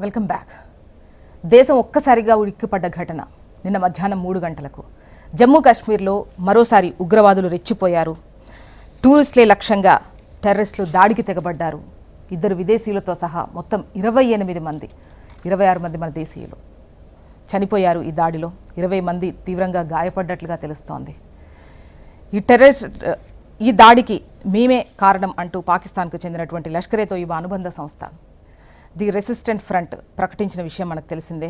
Welcome back. దేశం ఒక్కసారిగా ఉలిక్కిపడ్డ ఘటన నిన్న మధ్యాహ్నం 3 గంటలకు జమ్మూ కాశ్మీర్లో మరోసారి ఉగ్రవాదులు రెచ్చిపోయారు. టూరిస్టులే లక్ష్యంగా టెర్రరిస్టులు దాడికి తెగబడ్డారు. 2 విదేశీయులతో సహా మొత్తం 28 మంది, 26 మంది మన దేశీయులు చనిపోయారు. ఈ దాడిలో 20 మంది తీవ్రంగా గాయపడ్డట్లుగా తెలుస్తోంది. ఈ దాడికి మేమే కారణం అంటూ పాకిస్తాన్కు చెందినటువంటి లష్కరే తోయిబా అనుబంధ సంస్థ ది రెసిస్టెంట్ ఫ్రంట్ ప్రకటించిన విషయం మనకు తెలిసిందే.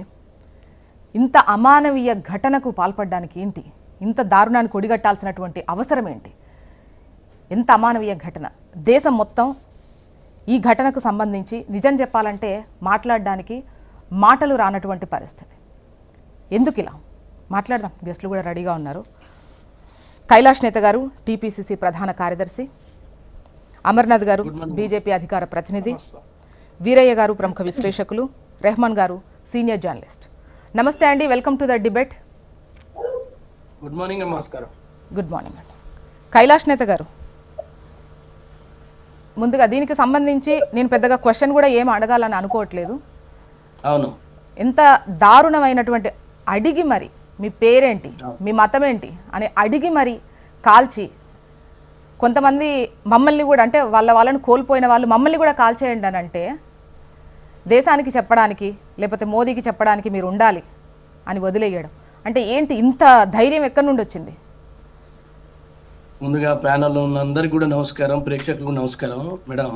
ఇంత అమానవీయ ఘటనకు పాల్పడడానికి ఏంటి, ఇంత దారుణానికి ఒడిగట్టాల్సినటువంటి అవసరం ఏంటి? ఎంత అమానవీయ ఘటన! దేశం మొత్తం ఈ ఘటనకు సంబంధించి నిజం చెప్పాలంటే మాట్లాడడానికి మాటలు రానటువంటి పరిస్థితి. ఎందుకు ఇలా మాట్లాడదాం? గెస్టులు కూడా రెడీగా ఉన్నారు. కైలాష్ నేత గారు, టీపీసీసీ ప్రధాన కార్యదర్శి, అమర్నాథ్ గారు, బీజేపీ అధికార ప్రతినిధి, వీరయ్య గారు, ప్రముఖ విశ్లేషకులు, రెహమాన్ గారు, సీనియర్ జర్నలిస్ట్. నమస్తే అండి, welcome to the debate. Good morning. నమస్కారం. గుడ్ మార్నింగ్ అండి. కైలాష్ నేత గారు, ముందుగా దీనికి సంబంధించి నేను పెద్దగా క్వశ్చన్ కూడా ఏం అడగాలని అనుకోవట్లేదు. అవును, ఎంత దారుణమైనటువంటి అడిగి మరి మీ పేరేంటి, మీ మతం ఏంటి అని అడిగి మరి కాల్చి, కొంతమంది మమ్మల్ని కూడా, అంటే వాళ్ళని కోల్పోయిన వాళ్ళు మమ్మల్ని కూడా కాల్చేయండి అని అంటే దేశానికి చెప్పడానికి లేకపోతే మోదీకి చెప్పడానికి మీరు ఉండాలి అని వదిలేయడం అంటే ఏంటి? ఇంత ధైర్యం ఎక్కడి నుండి వచ్చింది? ముందుగా ప్యానల్లో ఉన్న అందరికీ కూడా నమస్కారం, ప్రేక్షకులకు నమస్కారం. మేడం,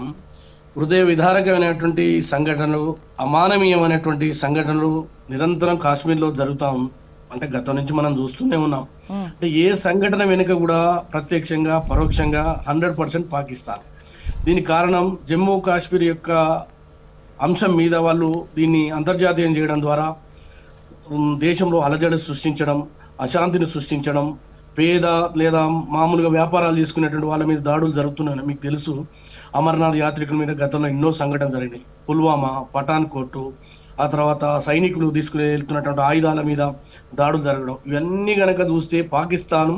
హృదయ విదారకమైనటువంటి సంఘటనలు, అమానవీయమైనటువంటి సంఘటనలు నిరంతరం కాశ్మీర్లో జరుగుతూ అంటే గతం నుంచి మనం చూస్తూనే ఉన్నాం. అంటే ఏ సంఘటన వెనుక కూడా ప్రత్యక్షంగా పరోక్షంగా 100% పాకిస్తాన్. దీనికి కారణం జమ్మూ కాశ్మీర్ యొక్క అంశం మీద వాళ్ళు దీన్ని అంతర్జాతీయం చేయడం ద్వారా దేశంలో అలజడి సృష్టించడం, అశాంతిని సృష్టించడం, పేద లేదా మామూలుగా వ్యాపారాలు తీసుకునేటువంటి వాళ్ళ మీద దాడులు జరుగుతున్నాయి. మీకు తెలుసు, అమర్నాథ్ యాత్రికుల మీద గతంలో ఎన్నో సంఘటనలు జరిగినాయి. పుల్వామా, పఠాన్కోట్, ఆ తర్వాత సైనికులు తీసుకుని వెళ్తున్నటువంటి ఆయుధాల మీద దాడులు జరగడం, ఇవన్నీ కనుక చూస్తే పాకిస్తాన్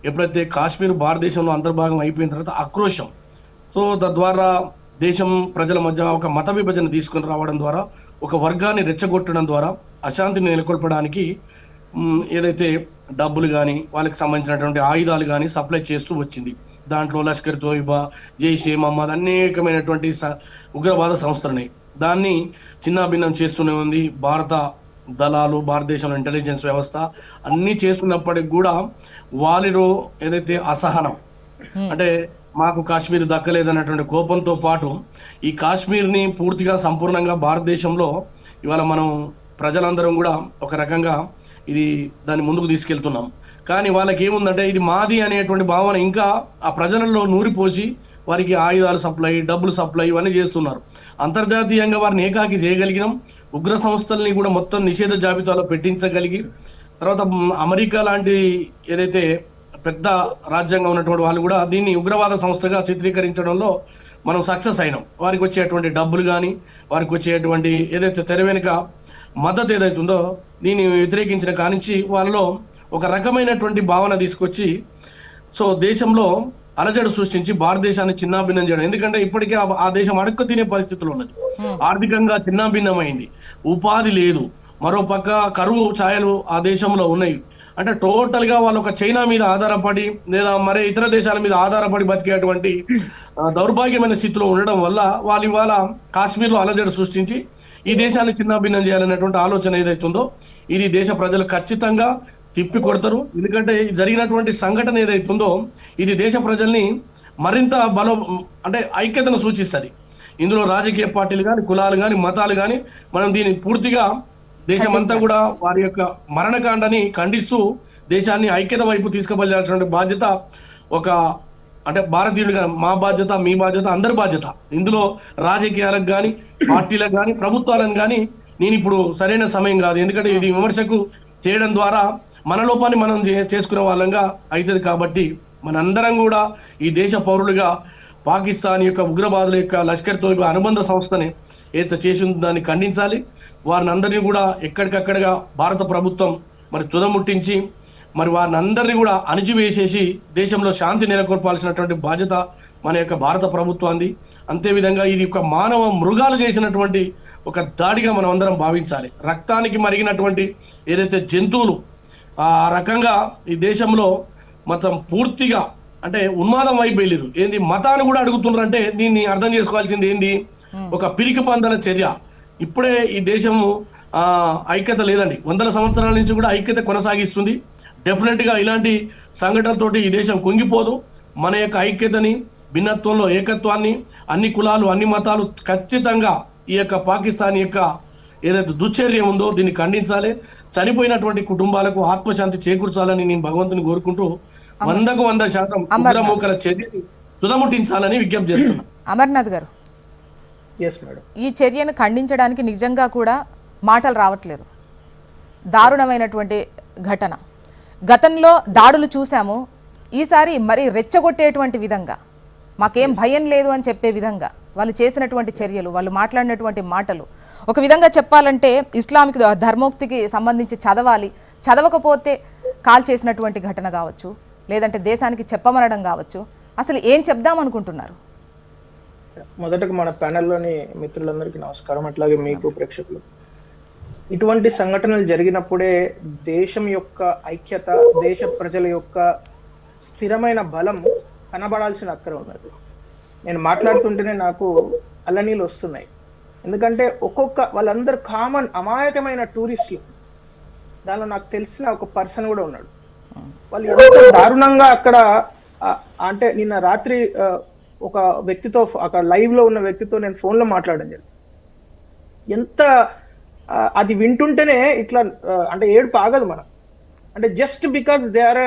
ఎప్పుడైతే కాశ్మీర్ భారతదేశంలో అంతర్భాగం అయిపోయిన తర్వాత ఆక్రోశం, సో తద్వారా దేశం ప్రజల మధ్య ఒక మత విభజన తీసుకుని రావడం ద్వారా, ఒక వర్గాన్ని రెచ్చగొట్టడం ద్వారా అశాంతిని నెలకొల్పడానికి ఏదైతే డబ్బులు కానీ వాళ్ళకి సంబంధించినటువంటి ఆయుధాలు కానీ సప్లై చేస్తూ వచ్చింది. దాంట్లో లష్కర్ తోయిబా, జైషే మహమ్మద్ అనేకమైనటువంటి ఉగ్రవాద సంస్థలున్నాయి. దాన్ని చిన్నాభిన్నం చేస్తూనే ఉంది భారత దళాలు, భారతదేశంలో ఇంటెలిజెన్స్ వ్యవస్థ అన్నీ చేస్తున్నప్పటికి కూడా వారిలో ఏదైతే అసహనం, అంటే మాకు కాశ్మీర్ దక్కలేదన్నటువంటి కోపంతో పాటు ఈ కాశ్మీర్ని పూర్తిగా సంపూర్ణంగా భారతదేశంలో ఇవాళ మనం ప్రజలందరం కూడా ఒక రకంగా దాన్ని ముందుకు తీసుకెళ్తున్నాం. కానీ వాళ్ళకి ఏముందంటే ఇది మాది అనేటువంటి భావన ఇంకా ఆ ప్రజలలో నూరిపోసి వారికి ఆయుధాలు సప్లై, డబ్బులు సప్లై ఇవన్నీ చేస్తున్నారు. అంతర్జాతీయంగా వారిని ఏకాకి చేయగలిగినాం. ఉగ్ర సంస్థల్ని కూడా మొత్తం నిషేధ జాబితాలో పెట్టించగలిగి, తర్వాత అమెరికా లాంటి ఏదైతే పెద్ద రాజ్యాంగం ఉన్నటువంటి వాళ్ళు కూడా దీన్ని ఉగ్రవాద సంస్థగా చిత్రీకరించడంలో మనం సక్సెస్ అయినాం. వారికి వచ్చేటువంటి డబ్బులు కానీ, వారికి వచ్చేటువంటి ఏదైతే తెర వెనుక మద్దతు ఏదైతే ఉందో దీన్ని వ్యతిరేకించిన కానించి వాళ్ళలో ఒక రకమైనటువంటి భావన తీసుకొచ్చి సో దేశంలో అలజడి సృష్టించి భారతదేశాన్ని చిన్నాభిన్నం చేయడం. ఎందుకంటే ఇప్పటికే ఆ దేశం అడక్క తినే పరిస్థితులు ఉన్నది, ఆర్థికంగా చిన్నాభిన్నమైంది, ఉపాధి లేదు, మరోపక్క కరువు ఛాయలు ఆ దేశంలో ఉన్నాయి. అంటే టోటల్గా వాళ్ళు ఒక చైనా మీద ఆధారపడి లేదా మరే ఇతర దేశాల మీద ఆధారపడి బతికేటువంటి దౌర్భాగ్యమైన స్థితిలో ఉండడం వల్ల వాళ్ళు ఇవాళ కాశ్మీర్లో అలజడి సృష్టించి ఈ దేశాన్ని చిన్నాభిన్నం చేయాలనేటువంటి ఆలోచన ఏదైతుందో ఇది దేశ ప్రజలు ఖచ్చితంగా తిప్పి కొడతారు. ఎందుకంటే జరిగినటువంటి సంఘటన ఏదైతుందో ఇది దేశ ప్రజల్ని మరింత అంటే ఐక్యతను సూచిస్తుంది. ఇందులో రాజకీయ పార్టీలు కానీ, కులాలు కానీ, మతాలు కానీ మనం దీన్ని పూర్తిగా దేశమంతా కూడా వారి యొక్క మరణకాండని ఖండిస్తూ దేశాన్ని ఐక్యత వైపు తీసుకువెళ్ళాల్సినటువంటి బాధ్యత అంటే భారతీయులుగా మా బాధ్యత, మీ బాధ్యత, అందరి బాధ్యత. ఇందులో రాజకీయాలకు కానీ, పార్టీలకు కానీ, ప్రభుత్వాలను కానీ నేను ఇప్పుడు సరైన సమయం కాదు. ఎందుకంటే ఇది విమర్శకు చేయడం ద్వారా మన లోపాన్ని మనం చేసుకునే వాళ్ళంగా అవుతుంది. కాబట్టి మనందరం కూడా ఈ దేశ పౌరులుగా పాకిస్తాన్ యొక్క ఉగ్రవాదుల యొక్క లష్కర్ తోయిబా అనుబంధ సంస్థని ఏదైతే చేసిందో దాన్ని ఖండించాలి. వారిని అందరినీ కూడా ఎక్కడికక్కడగా భారత ప్రభుత్వం మరి తుదముట్టించి మరి వారిని అందరినీ కూడా అణిచివేసేసి దేశంలో శాంతి నెలకొల్పాల్సినటువంటి బాధ్యత మన యొక్క భారత ప్రభుత్వాన్ని. అంతేవిధంగా ఇది ఒక మానవ మృగాలు చేసినటువంటి ఒక దాడిగా మనం అందరం భావించాలి. రక్తానికి మరిగినటువంటి ఏదైతే జంతువులు ఆ రకంగా ఈ దేశంలో మొత్తం పూర్తిగా అంటే ఉన్మాదం వైపు వెళ్ళిరు. ఏంది మతాన్ని కూడా అడుగుతున్నారు అంటే దీన్ని అర్థం చేసుకోవాల్సింది ఏంది, ఒక పిరికి పందల చర్య. ఇప్పుడే ఈ దేశము ఐక్యత లేదండి, వందల సంవత్సరాల నుంచి కూడా ఐక్యత కొనసాగిస్తుంది. డెఫినెట్గా ఇలాంటి సంఘటనలతోటి ఈ దేశం కుంగిపోదు. మన యొక్క ఐక్యతని, భిన్నత్వంలో ఏకత్వాన్ని, అన్ని కులాలు అన్ని మతాలు ఖచ్చితంగా ఈ యొక్క పాకిస్తాన్ యొక్క ఏదైతే దుశ్చర్య ఉందో దీన్ని ఖండించాలి. చనిపోయినటువంటి కుటుంబాలకు ఆత్మశాంతి చేకూర్చాలని నేను భగవంతుని కోరుకుంటూ 100% ఉగ్రమూకల చర్యని తుదముట్టించాలని విజ్ఞప్తి చేస్తున్నా. అమర్నాథ్ గారు, ఈ చర్యను ఖండించడానికి నిజంగా కూడా మాటలు రావట్లేదు. దారుణమైనటువంటి ఘటన. గతంలో దాడులు చూసాము, ఈసారి మరి రెచ్చగొట్టేటువంటి విధంగా, మాకేం భయం లేదు అని చెప్పే విధంగా వాళ్ళు చేసినటువంటి చర్యలు, వాళ్ళు మాట్లాడినటువంటి మాటలు, ఒక విధంగా చెప్పాలంటే ఇస్లామిక్ ధర్మోక్తికి సంబంధించి చదవాలి, చదవకపోతే కాల్ చేసినటువంటి ఘటన కావచ్చు, లేదంటే దేశానికి చెప్పమనడం కావచ్చు. అసలు ఏం చెప్దామనుకుంటున్నారు? మొదటగా మన ప్యానెల్లోని మిత్రులందరికీ నమస్కారం, అట్లాగే మీకు ప్రేక్షకులు. ఇటువంటి సంఘటనలు జరిగినప్పుడే దేశం యొక్క ఐక్యత, దేశ ప్రజల యొక్క స్థిరమైన బలం కనబడాల్సిన అక్కర ఉన్నది. నేను మాట్లాడుతుంటేనే నాకు అల్లనీళ్ళు వస్తున్నాయి. ఎందుకంటే వాళ్ళందరూ కామన్ అమాయకమైన టూరిస్టులు. దానిలో నాకు తెలిసిన ఒక పర్సన్ కూడా ఉన్నాడు. వాళ్ళు ఎంత దారుణంగా అక్కడ అంటే నిన్న రాత్రి ఒక వ్యక్తితో, అక్కడ లైవ్ లో ఉన్న వ్యక్తితో నేను ఫోన్లో మాట్లాడడం జరిగింది. ఎంత అది వింటుంటేనే ఇట్లా అంటే ఏడుపు ఆగదు మనం. అంటే just because they are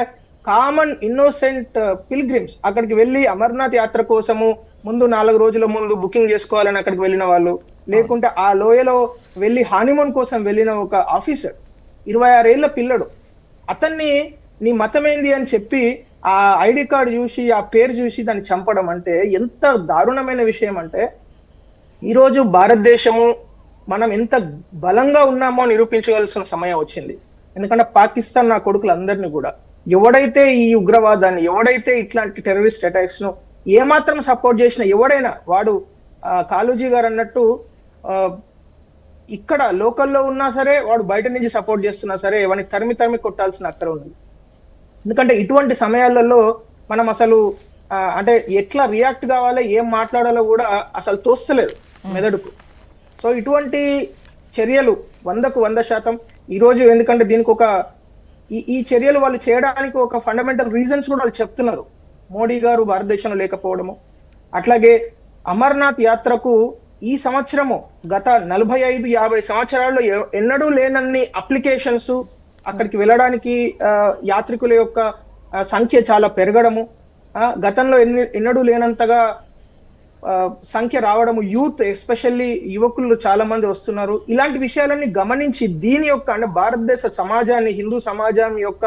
common innocent pilgrims. అక్కడికి వెళ్ళి అమర్నాథ్ యాత్ర కోసము ముందు 4 రోజుల ముందు బుకింగ్ చేసుకోవాలని అక్కడికి వెళ్ళిన వాళ్ళు, లేకుంటే ఆ లోయలో వెళ్ళి హానిమూన్ కోసం వెళ్ళిన ఒక ఆఫీసర్, 26 ఏళ్ల పిల్లడు, అతన్ని నీ మతం ఏంది అని చెప్పి ఆ ఐడి కార్డు చూసి, ఆ పేరు చూసి దాన్ని చంపడం అంటే ఎంత దారుణమైన విషయం. అంటే ఈరోజు భారతదేశము మనం ఎంత బలంగా ఉన్నామో నిరూపించవలసిన సమయం వచ్చింది. ఎందుకంటే పాకిస్తాన్ నా కొడుకులందరినీ కూడా, ఎవడైతే ఈ ఉగ్రవాదాన్ని, ఎవడైతే ఇట్లాంటి టెర్రరిస్ట్ అటాక్స్ ను ఏమాత్రం సపోర్ట్ చేసిన ఎవడైనా, వాడు కాళోజీ గారు అన్నట్టు ఇక్కడ లోకల్లో ఉన్నా సరే, వాడు బయట నుంచి సపోర్ట్ చేస్తున్నా సరే, వాడిని తరిమి కొట్టాల్సిన అక్కర ఉంది. ఎందుకంటే ఇటువంటి సమయాలలో మనం అసలు అంటే ఎట్లా రియాక్ట్ కావాలో, ఏం మాట్లాడాలో కూడా అసలు తోస్తలేదు మెదడుకు. సో ఇటువంటి చర్యలు 100కు 100% ఈరోజు, ఎందుకంటే దీనికి ఒక ఈ చర్యలు వాళ్ళు చేయడానికి ఒక ఫండమెంటల్ రీజన్స్ కూడా వాళ్ళు చెప్తున్నారు. మోడీ గారు భారతదేశంలో లేకపోవడము, అట్లాగే అమర్నాథ్ యాత్రకు ఈ సంవత్సరము గత 45-50 సంవత్సరాల్లో ఎన్నడూ లేనన్ని అప్లికేషన్స్, అక్కడికి వెళ్ళడానికి యాత్రికుల యొక్క సంఖ్య చాలా పెరగడము, గతంలో ఎన్నడూ లేనంతగా సంఖ్య రావడము, యూత్ ఎస్పెషల్లీ యువకులు చాలా మంది వస్తున్నారు. ఇలాంటి విషయాలన్నీ గమనించి దీని యొక్క అంటే భారతదేశ సమాజాన్ని, హిందూ సమాజం యొక్క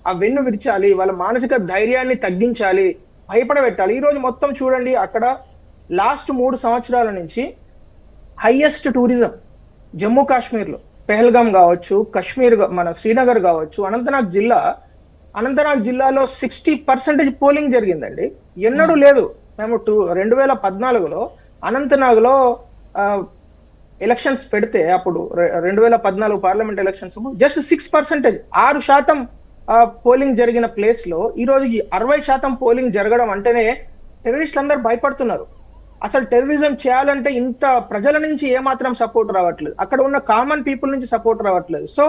ఆ వెన్ను విరిచాలి, వాళ్ళ మానసిక ధైర్యాన్ని తగ్గించాలి, భయపడబెట్టాలి. ఈ రోజు మొత్తం చూడండి, అక్కడ లాస్ట్ 3 సంవత్సరాల నుంచి హైయెస్ట్ టూరిజం జమ్మూ కాశ్మీర్లో, పెహల్గాం కావచ్చు, కశ్మీర్ మన శ్రీనగర్ కావచ్చు, అనంతనాగ్ జిల్లాలో 60% పోలింగ్ జరిగిందండి. ఎన్నడూ లేదు. మేము 2014లో అనంతనాగ్లో ఎలక్షన్స్ పెడితే, అప్పుడు 2014 పార్లమెంట్ ఎలక్షన్స్ జస్ట్ 6%, 6% పోలింగ్ జరిగిన ప్లేస్ లో ఈ రోజు 60% పోలింగ్ జరగడం అంటేనే టెర్రరిస్టులు అందరూ భయపడుతున్నారు. అసలు టెర్రరిజం చేయాలంటే ఇంత ప్రజల నుంచి ఏమాత్రం సపోర్ట్ రావట్లేదు, అక్కడ ఉన్న కామన్ పీపుల్ నుంచి సపోర్ట్ రావట్లేదు. సో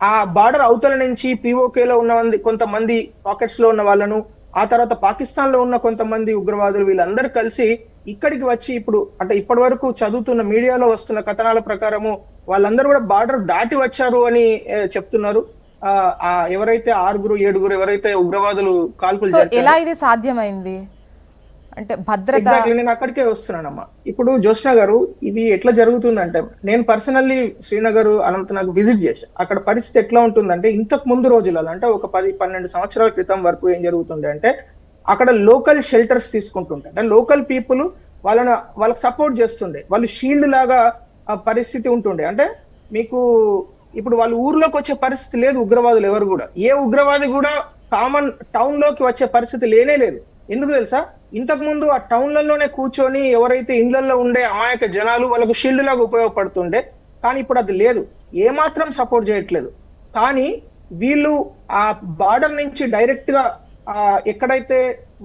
ఆ బార్డర్ అవతల నుంచి పీఓకేలో ఉన్న కొంతమంది పాకెట్స్ లో ఉన్న వాళ్ళను, ఆ తర్వాత పాకిస్తాన్ లో ఉన్న కొంతమంది ఉగ్రవాదులు, వీళ్ళందరూ కలిసి ఇక్కడికి వచ్చి ఇప్పుడు అంటే ఇప్పటి వరకు చదువుతున్న మీడియాలో వస్తున్న కథనాల ప్రకారము వాళ్ళందరూ కూడా బార్డర్ దాటి వచ్చారు అని చెప్తున్నారు. ఎవరైతే 6-7 ఎవరైతే ఉగ్రవాదులు కాల్పులు, ఎలా ఇది సాధ్యమైంది అంటే భద్రత? నేను అక్కడికే వస్తున్నానమ్మా. ఇప్పుడు జ్యోత్స్న గారు, ఇది ఎట్లా జరుగుతుందంటే, నేను పర్సనల్లీ శ్రీనగర్, అనంతనాగ్ విజిట్ చేశాను. అక్కడ పరిస్థితి ఎట్లా ఉంటుందంటే, ఇంతకు ముందు రోజులలో అంటే ఒక 10-12 సంవత్సరాల క్రితం వరకు ఏం జరుగుతుండే అంటే, అక్కడ లోకల్ షెల్టర్స్ తీసుకుంటుంటే, అంటే లోకల్ పీపుల్ వాళ్ళకి సపోర్ట్ చేస్తుండే, వాళ్ళు షీల్డ్ లాగా పరిస్థితి ఉంటుండే. అంటే మీకు ఇప్పుడు వాళ్ళు ఊర్లోకి వచ్చే పరిస్థితి లేదు ఉగ్రవాదులు ఎవరు కూడా. ఏ ఉగ్రవాది కూడా కామన్ టౌన్ లోకి వచ్చే పరిస్థితి లేనే లేదు. ఎందుకు తెలుసా? ఇంతకు ముందు ఆ టౌన్లలోనే కూర్చొని ఎవరైతే ఇళ్లలో ఉండే అమాయక జనాలు వాళ్ళకు షీల్డ్ లాగా ఉపయోగపడుతుండే, కానీ ఇప్పుడు అది లేదు, ఏమాత్రం సపోర్ట్ చేయట్లేదు. కానీ వీళ్ళు ఆ బార్డర్ నుంచి డైరెక్ట్ గా ఎక్కడైతే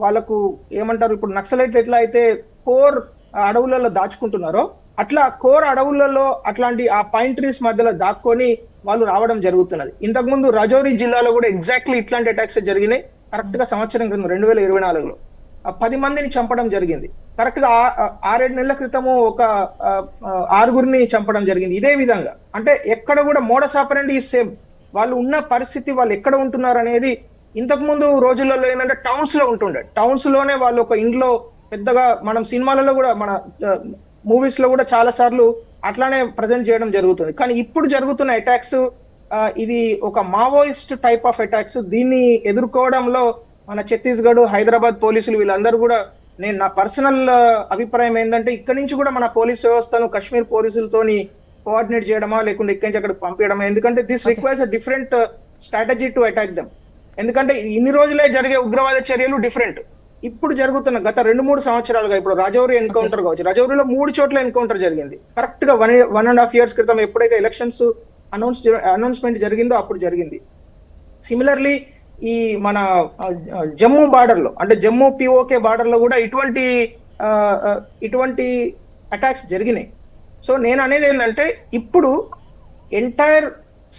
వాళ్ళకు ఏమంటారు, ఇప్పుడు నక్సలైట్లు ఎట్లా అయితే కోర్ అడవులలో దాచుకుంటున్నారో అట్లా కోర్ అడవులలో అట్లాంటి ఆ పైన్ ట్రీస్ మధ్యలో దాక్కొని వాళ్ళు రావడం జరుగుతున్నది. ఇంతకుముందు రజౌరి జిల్లాలో కూడా ఎగ్జాక్ట్లీ ఇట్లాంటి అటాక్స్ జరిగినాయి. కరెక్ట్ గా సంవత్సరం క్రితం 2024లో 10 మందిని చంపడం జరిగింది. కరెక్ట్ గా 6-7 నెలల క్రితము ఒక 6గురిని చంపడం జరిగింది ఇదే విధంగా. అంటే ఎక్కడ కూడా మోడస్ ఆపరెండి ఈ సేమ్. వాళ్ళు ఉన్న పరిస్థితి, వాళ్ళు ఎక్కడ ఉంటున్నారు అనేది ఇంతకు ముందు రోజులలో ఏంటంటే టౌన్స్ లో ఉంటుండే, టౌన్స్ లోనే వాళ్ళు ఒక ఇంట్లో పెద్దగా, మనం సినిమాలలో కూడా మన మూవీస్ లో కూడా చాలా సార్లు అట్లానే ప్రజెంట్ చేయడం జరుగుతుంది. కానీ ఇప్పుడు జరుగుతున్న అటాక్స్ ఇది ఒక మావోయిస్ట్ టైప్ ఆఫ్ అటాక్స్. దీన్ని ఎదుర్కోవడంలో మన ఛత్తీస్గఢ్, హైదరాబాద్ పోలీసులు వీళ్ళందరూ కూడా, నేను నా పర్సనల్ అభిప్రాయం ఏంటంటే ఇక్కడ నుంచి కూడా మన పోలీస్ వ్యవస్థను కాశ్మీర్ పోలీసులతోని కోఆర్డినేట్ చేయడమా లేకుంటే ఇక్కడి నుంచి అక్కడికి పంపించడమా, ఎందుకంటే this requires a different strategy to attack them. ఎందుకంటే ఇన్ని రోజులే జరిగే ఉగ్రవాద చర్యలు డిఫరెంట్. ఇప్పుడు జరుగుతున్న గత 2-3 సంవత్సరాలుగా, ఇప్పుడు రజౌరి ఎన్కౌంటర్ కావచ్చు, రజౌరిలో 3 చోట్ల ఎన్కౌంటర్ జరిగింది. కరెక్ట్ గా 1.5 years క్రితం ఎప్పుడైతే ఎలక్షన్స్ అనౌన్స్మెంట్ జరిగిందో అప్పుడు జరిగింది. సిమిలర్లీ ఈ మన జమ్మూ బార్డర్ లో, అంటే జమ్మూ పిఓకే బార్డర్ లో కూడా ఇటువంటి అటాక్స్ జరిగినాయి. సో నేను అనేది ఏంటంటే ఇప్పుడు ఎంటైర్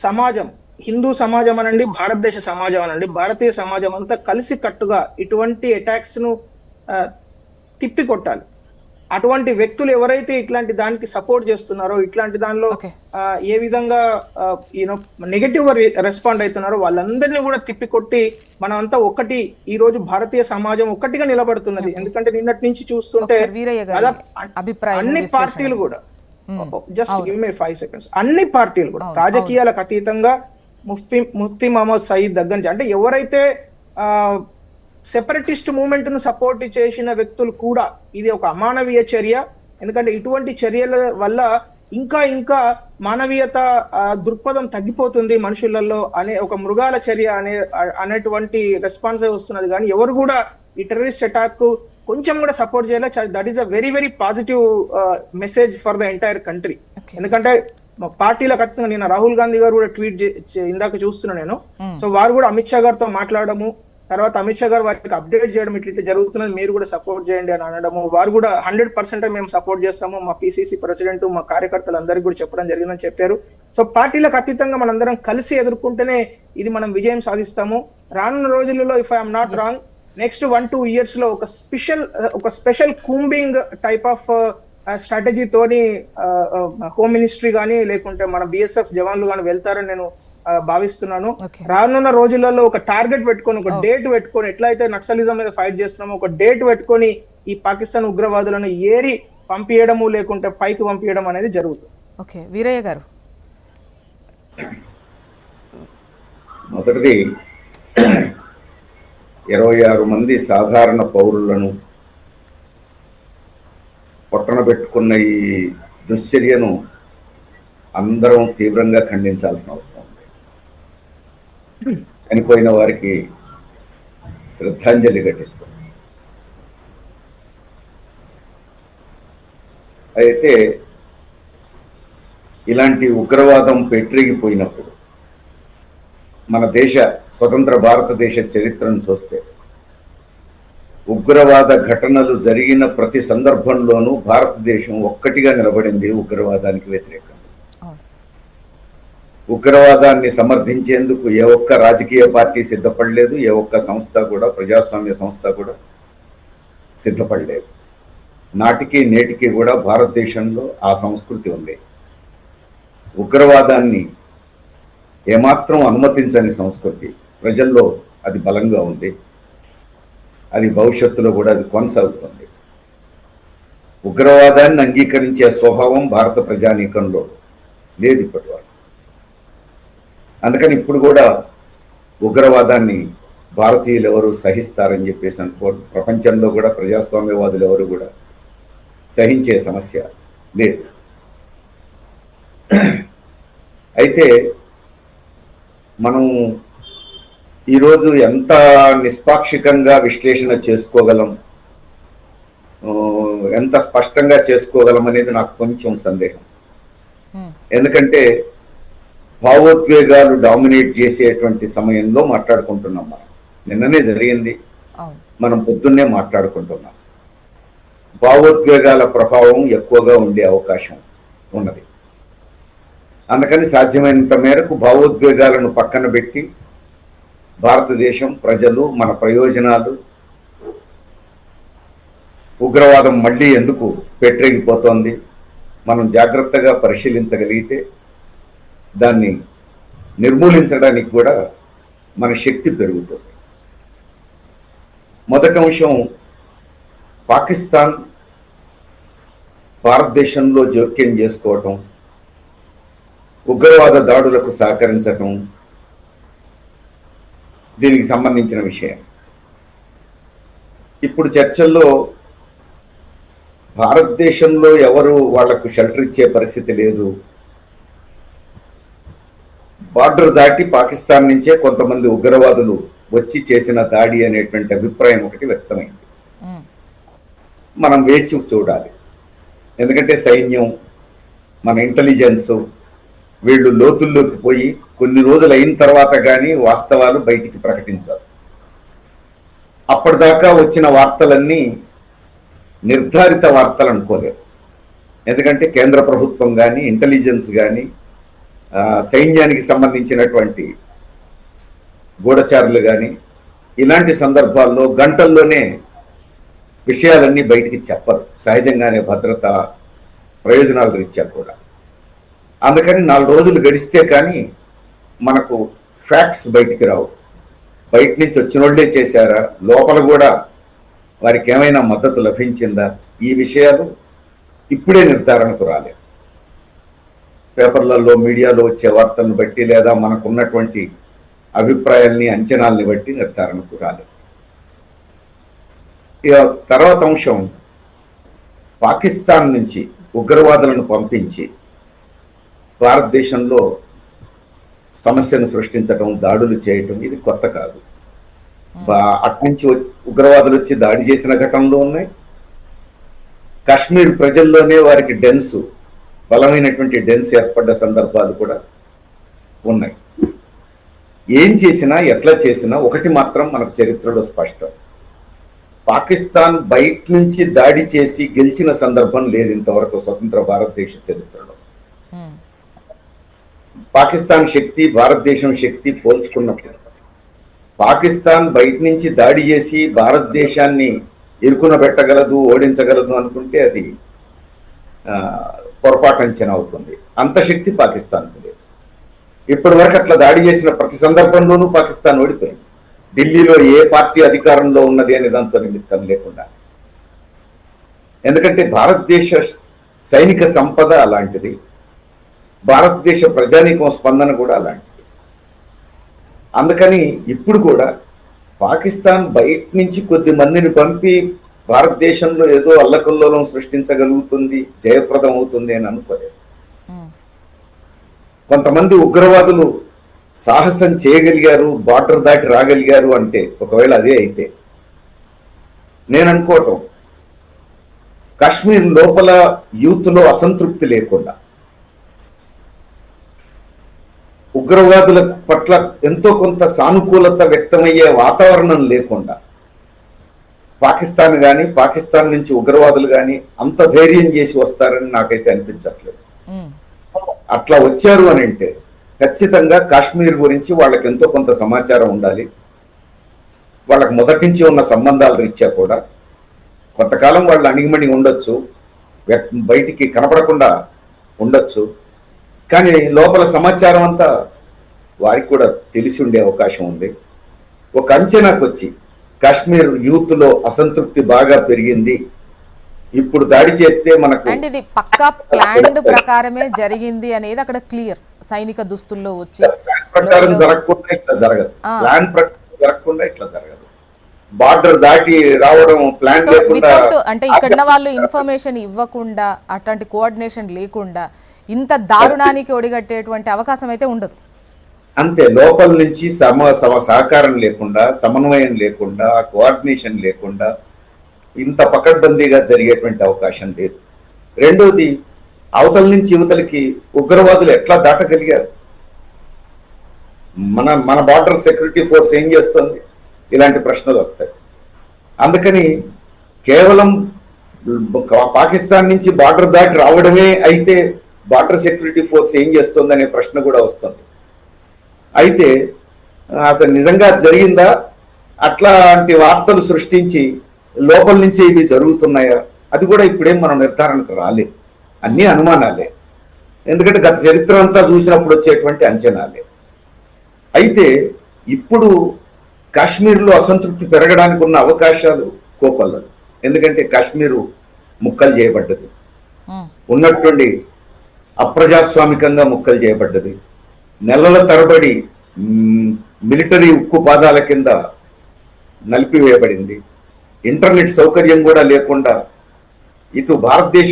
సమాజం, హిందూ సమాజం అనండి, భారతదేశ సమాజం అనండి, భారతీయ సమాజం అంతా కలిసి కట్టుగా ఇటువంటి అటాక్స్ ను తిప్పికొట్టాలి. అటువంటి వ్యక్తులు ఎవరైతే ఇట్లాంటి దానికి సపోర్ట్ చేస్తున్నారో, ఇట్లాంటి దానిలో ఏ విధంగా నెగటివ్ గా రెస్పాండ్ అవుతున్నారో వాళ్ళందరినీ కూడా తిప్పికొట్టి మనం అంతా ఒక్కటి, ఈ రోజు భారతీయ సమాజం ఒక్కటిగా నిలబడుతున్నది. ఎందుకంటే నిన్నటి నుంచి చూస్తుంటే అన్ని పార్టీలు కూడా, జస్ట్ గివ్ మీ 5 seconds, అన్ని పార్టీలు కూడా రాజకీయాలకు అతీతంగా ముఫ్తీ మహమ్మద్ సయీద్ దగ్గర నుంచి, అంటే ఎవరైతే సెపరేటిస్ట్ మూవ్మెంట్ ను సపోర్ట్ చేసిన వ్యక్తులు కూడా ఇది ఒక అమానవీయ చర్య. ఎందుకంటే ఇటువంటి చర్యల వల్ల ఇంకా మానవీయత దృక్పథం తగ్గిపోతుంది మనుషులలో అనే ఒక మృగాల చర్య అనేటువంటి రెస్పాన్స్ వస్తున్నది. కానీ ఎవరు కూడా ఈ టెర్రరిస్ట్ అటాక్ కొంచెం కూడా సపోర్ట్ చేయాలి. That is a very very positive message for the entire country. ఎందుకంటే పార్టీల ఖచ్చితంగా నిన్న రాహుల్ గాంధీ గారు కూడా ట్వీట్ ఇందాక చూస్తున్నా నేను. సో వారు కూడా అమిత్ షా గారితో మాట్లాడము, తర్వాత అమిత్ షా గారు వారికి అప్డేట్ చేయడం, ఇట్లా జరుగుతున్నది, మీరు కూడా సపోర్ట్ చేయండి అని అనడము. వారు కూడా 100% మేము సపోర్ట్ చేస్తాము, మా పిసిసి ప్రెసిడెంట్, మా కార్యకర్తలు అందరికీ కూడా చెప్పడం జరిగిందని చెప్పారు. సో పార్టీలకు అతీతంగా మనందరం కలిసి ఎదుర్కొంటేనే ఇది మనం విజయం సాధిస్తాము. రానున్న రోజులలో, if I'm not wrong, next 1-2 years లో ఒక special combing type of strategy తోని హోమ్ మినిస్ట్రీ కానీ లేకుంటే మన బిఎస్ఎఫ్ జవాన్లు కానీ వెళ్తారని నేను భావిస్తున్నాను. రానున్న రోజులలో ఒక టార్గెట్ పెట్టుకొని, ఒక డేట్ పెట్టుకొని, ఎట్లయితే నక్సలిజం మీద ఫైట్ చేస్తున్నామో ఒక డేట్ పెట్టుకొని ఈ పాకిస్తాన్ ఉగ్రవాదులను ఏరి పంపించడము లేకుంటే పైకి పంపించడం అనేది జరుగుతుంది. ఓకే, వీరయ్య గారు. మొదటిది 26 మంది సాధారణ పౌరులను పొట్టన పెట్టుకున్న ఈ దుశ్చర్యను అందరం తీవ్రంగా ఖండించాల్సిన అవసరం ఉంది. చనిపోయిన వారికి శ్రద్ధాంజలి ఘటిస్తుంది. అయితే ఇలాంటి ఉగ్రవాదం పెట్టిరిగిపోయినప్పుడు మన దేశ స్వతంత్ర భారతదేశ చరిత్రను చూస్తే ఉగ్రవాద ఘటనలు జరిగిన ప్రతి సందర్భంలోనూ భారతదేశం ఒక్కటిగా నిలబడింది ఉగ్రవాదానికి వ్యతిరేకంగా. ఉగ్రవాదాన్ని సమర్థించేందుకు ఏ ఒక్క రాజకీయ పార్టీ సిద్ధపడలేదు, ఏ ఒక్క సంస్థ కూడా, ప్రజాస్వామ్య సంస్థ కూడా సిద్ధపడలేదు. నాటికి నేటికి కూడా భారతదేశంలో ఆ సంస్కృతి ఉంది. ఉగ్రవాదాన్ని ఏమాత్రం అనుమతించని సంస్కృతి ప్రజల్లో అది బలంగా ఉంది. అది భవిష్యత్తులో కూడా అది కొనసాగుతుంది. ఉగ్రవాదాన్ని అంగీకరించే స్వభావం భారత ప్రజానీకంలో లేదు ఇప్పటివరకు. అందుకని ఇప్పుడు కూడా ఉగ్రవాదాన్ని భారతీయులు ఎవరు సహిస్తారని చెప్పేసి అనుకోరు. ప్రపంచంలో కూడా ప్రజాస్వామ్యవాదులు ఎవరు కూడా సహించే సమస్య లేదు. అయితే మనం ఈరోజు ఎంత నిష్పాక్షికంగా విశ్లేషణ చేసుకోగలం, ఎంత స్పష్టంగా చేసుకోగలం అనేది నాకు కొంచెం సందేహం. ఉమ్, ఎందుకంటే భావోద్వేగాలు డామినేట్ చేసేటువంటి సమయంలో మాట్లాడుకుంటున్నాం. మనం నిన్ననే జరిగింది, అవును. మనం పొద్దున్నే మాట్లాడుకుంటున్నాం. భావోద్వేగాల ప్రభావం ఎక్కువగా ఉండే అవకాశం ఉన్నది. అందుకని సాధ్యమైనంత మేరకు భావోద్వేగాలను పక్కన పెట్టి భారతదేశం, ప్రజలు, మన ప్రయోజనాలు, ఉగ్రవాదం మళ్ళీ ఎందుకు పెట్టరేగిపోతోంది, మనం జాగ్రత్తగా పరిశీలించగలిగితే దాన్ని నిర్మూలించడానికి కూడా మన శక్తి పెరుగుతుంది. మొదటి అంశం, పాకిస్తాన్ భారతదేశంలో జోక్యం చేసుకోవటం, ఉగ్రవాద దాడులకు సహకరించటం, దీనికి సంబంధించిన విషయం. ఇప్పుడు చర్చల్లో భారతదేశంలో ఎవరు వాళ్లకు షెల్టర్ ఇచ్చే పరిస్థితి లేదు, బార్డర్ దాటి పాకిస్తాన్ నుంచే కొంతమంది ఉగ్రవాదులు వచ్చి చేసిన దాడి అనేటువంటి అభిప్రాయం ఒకటి వ్యక్తమైంది. ఉమ్, మనం వేచి చూడాలి. ఎందుకంటే సైన్యం, మన ఇంటెలిజెన్స్ వీళ్ళు లోతుల్లోకి పోయి కొన్ని రోజులు అయిన తర్వాత కానీ వాస్తవాలు బయటికి ప్రకటించారు. అప్పటిదాకా వచ్చిన వార్తలన్నీ నిర్ధారిత వార్తలు అనుకోలేరు. ఎందుకంటే కేంద్ర ప్రభుత్వం కానీ, ఇంటెలిజెన్స్ కానీ, సైన్యానికి సంబంధించినటువంటి గూఢచారులు కానీ ఇలాంటి సందర్భాల్లో గంటల్లోనే విషయాలన్నీ బయటికి చెప్పరు, సహజంగానే భద్రత ప్రయోజనాల రీత్యా కూడా. అందుకని 4 రోజులు గడిస్తే కానీ మనకు ఫ్యాక్ట్స్ బయటికి రావు. బయట నుంచి వచ్చిన వాళ్ళే చేశారా, లోపల కూడా వారికి ఏమైనా మద్దతు లభించిందా, ఈ విషయాలు ఇప్పుడే నిర్ధారణకు రాలేదు. పేపర్లలో, మీడియాలో వచ్చే వార్తలను బట్టి లేదా మనకు ఉన్నటువంటి అభిప్రాయాల్ని, అంచనాల్ని బట్టి నిర్ధారణకు రాలేదు. ఇక తర్వాత అంశం, పాకిస్తాన్ నుంచి ఉగ్రవాదులను పంపించి భారతదేశంలో సమస్యను సృష్టించడం, దాడులు చేయటం ఇది కొత్త కాదు. అట్నుంచి ఉగ్రవాదులు వచ్చి దాడి చేసిన ఘటనలు ఉన్నాయి. కాశ్మీర్ ప్రజల్లోనే వారికి బలమైనటువంటి డెన్స్ ఏర్పడ్డ సందర్భాలు కూడా ఉన్నాయి. ఏం చేసినా, ఎట్లా చేసినా ఒకటి మాత్రం మనకు చరిత్రలో స్పష్టం, పాకిస్తాన్ బయట నుంచి దాడి చేసి గెలిచిన సందర్భం లేదు ఇంతవరకు స్వతంత్ర భారతదేశ చరిత్రలో. ఉమ్, పాకిస్తాన్ శక్తి, భారతదేశం శక్తి పోల్చుకున్నప్పుడు పాకిస్తాన్ బయట నుంచి దాడి చేసి భారతదేశాన్ని ఇరుకున పెట్టగలదు, ఓడించగలదు అనుకుంటే అది పొరపాటు అంచనా అవుతుంది. అంత శక్తి పాకిస్తాన్కు లేదు. ఇప్పటి వరకు అట్లా దాడి చేసిన ప్రతి సందర్భంలోనూ పాకిస్తాన్ ఓడిపోయింది. ఢిల్లీలో ఏ పార్టీ అధికారంలో ఉన్నది అనే దాంతో నిమిత్తం లేకుండా. ఎందుకంటే భారతదేశ సైనిక సంపద అలాంటిది, భారతదేశ ప్రజానీకం స్పందన కూడా అలాంటిది. అందుకని ఇప్పుడు కూడా పాకిస్తాన్ బయట నుంచి కొద్ది మందిని పంపి భారతదేశంలో ఏదో అల్లకల్లోలం సృష్టించగలుగుతుంది, జయప్రదం అవుతుంది అని అనుకోలేదు. కొంతమంది ఉగ్రవాదులు సాహసం చేయగలిగారు, బార్డర్ దాటి రాగలిగారు అంటే, ఒకవేళ అదే అయితే నేను అనుకోవటం, కాశ్మీర్ లోపల యూత్లో అసంతృప్తి లేకుండా, ఉగ్రవాదుల పట్ల ఎంతో కొంత సానుకూలత వ్యక్తమయ్యే వాతావరణం లేకుండా పాకిస్తాన్ కానీ, పాకిస్తాన్ నుంచి ఉగ్రవాదులు కానీ అంత ధైర్యం చేసి వస్తారని నాకైతే అనిపించట్లేదు. అట్లా వచ్చారు అని అంటే ఖచ్చితంగా కాశ్మీర్ గురించి వాళ్ళకి ఎంతో కొంత సమాచారం ఉండాలి. వాళ్ళకి మొదటి నుంచి ఉన్న సంబంధాల రీత్యా కూడా కొంతకాలం వాళ్ళు అణిగిమణి ఉండొచ్చు, బయటికి కనపడకుండా ఉండొచ్చు, కానీ లోపల సమాచారం అంతా వారికి కూడా తెలిసి ఉండే అవకాశం ఉంది. ఒక అంచనాకు వచ్చి కాశ్మీర్ యూత్ లో అసంతృప్తి బాగా పెరిగింది, ఇప్పుడు దాడి చేస్తే మనకు అండ్ ఇది పక్కా ప్లాన్డ్ ప్రకారమే జరిగింది అనేది అక్కడ క్లియర్. సైనిక దుస్తుల్లో వచ్చి ప్రకారం జరగకుండా ఇట్లా జరగదు, ప్లాన్ ప్రకారం జరగకుండా ఇట్లా జరగదు. బార్డర్ దాటి రావడం ప్లాన్ లేకుండా, అంటే ఇక్కడ వాళ్ళు ఇన్ఫర్మేషన్ ఇవ్వకుండా, అట్లాంటి కోఆర్డినేషన్ లేకుండా ఇంత దారుణానికి ఒడిగట్టేటువంటి అవకాశం అయితే ఉండదు. అంతే, లోపల నుంచి సహకారం లేకుండా, సమన్వయం లేకుండా, కోఆర్డినేషన్ లేకుండా ఇంత పకడ్బందీగా జరిగేటువంటి అవకాశం లేదు. రెండోది, అవతల నుంచి యువతలకి ఉగ్రవాదులు ఎట్లా దాటగలిగారు? మన బార్డర్ సెక్యూరిటీ ఫోర్స్ ఏం చేస్తుంది? ఇలాంటి ప్రశ్నలు వస్తాయి. అందుకని కేవలం పాకిస్తాన్ నుంచి బార్డర్ దాటి రావడమే అయితే బార్డర్ సెక్యూరిటీ ఫోర్స్ ఏం చేస్తుంది అనే ప్రశ్న కూడా వస్తుంది. అయితే అసలు నిజంగా జరిగిందా? అట్లాంటి వార్తలు సృష్టించి లోపల నుంచి ఇవి జరుగుతున్నాయా? అది కూడా ఇప్పుడేం మనం నిర్ధారణకు రాలేదు. అన్ని అనుమానాలే, ఎందుకంటే గత చరిత్ర అంతా చూసినప్పుడు వచ్చేటువంటి అంచనాలే. అయితే ఇప్పుడు కాశ్మీర్లో అసంతృప్తి పెరగడానికి ఉన్న అవకాశాలు కోకొల్లలు. ఎందుకంటే కాశ్మీరు ముక్కలు చేయబడ్డది, ఉన్నట్టుండి అప్రజాస్వామికంగా ముక్కలు చేయబడ్డది. నెలల తరబడి మిలిటరీ ఉక్కు పాదాల కింద నలిపివేయబడింది. ఇంటర్నెట్ సౌకర్యం కూడా లేకుండా ఇటు భారతదేశ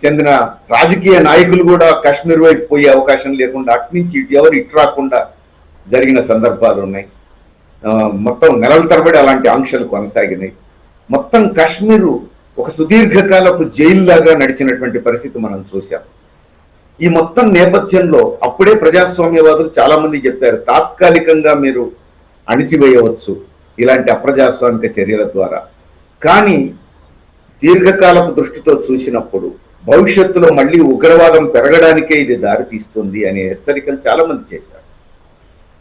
చెందిన రాజకీయ నాయకులు కూడా కాశ్మీర్ వైపు పోయే అవకాశం లేకుండా అటు నుంచి ఇటు ఎవరు ఇటు రాకుండా జరిగిన సందర్భాలు ఉన్నాయి. మొత్తం నెలల తరబడి అలాంటి ఆంక్షలు కొనసాగినాయి. మొత్తం కాశ్మీరు ఒక సుదీర్ఘకాలపు జైల్లాగా నడిచినటువంటి పరిస్థితి మనం చూసాం. ఈ మొత్తం నేపథ్యంలో అప్పుడే ప్రజాస్వామ్యవాదులు చాలా మంది చెప్పారు, తాత్కాలికంగా మీరు అణిచివేయవచ్చు ఇలాంటి అప్రజాస్వామిక చర్యల ద్వారా. కానీ దీర్ఘకాలపు దృష్టితో చూసినప్పుడు భవిష్యత్తులో మళ్ళీ ఉగ్రవాదం పెరగడానికే ఇది దారి తీస్తుంది అనే హెచ్చరికలు చాలా మంది చేశారు.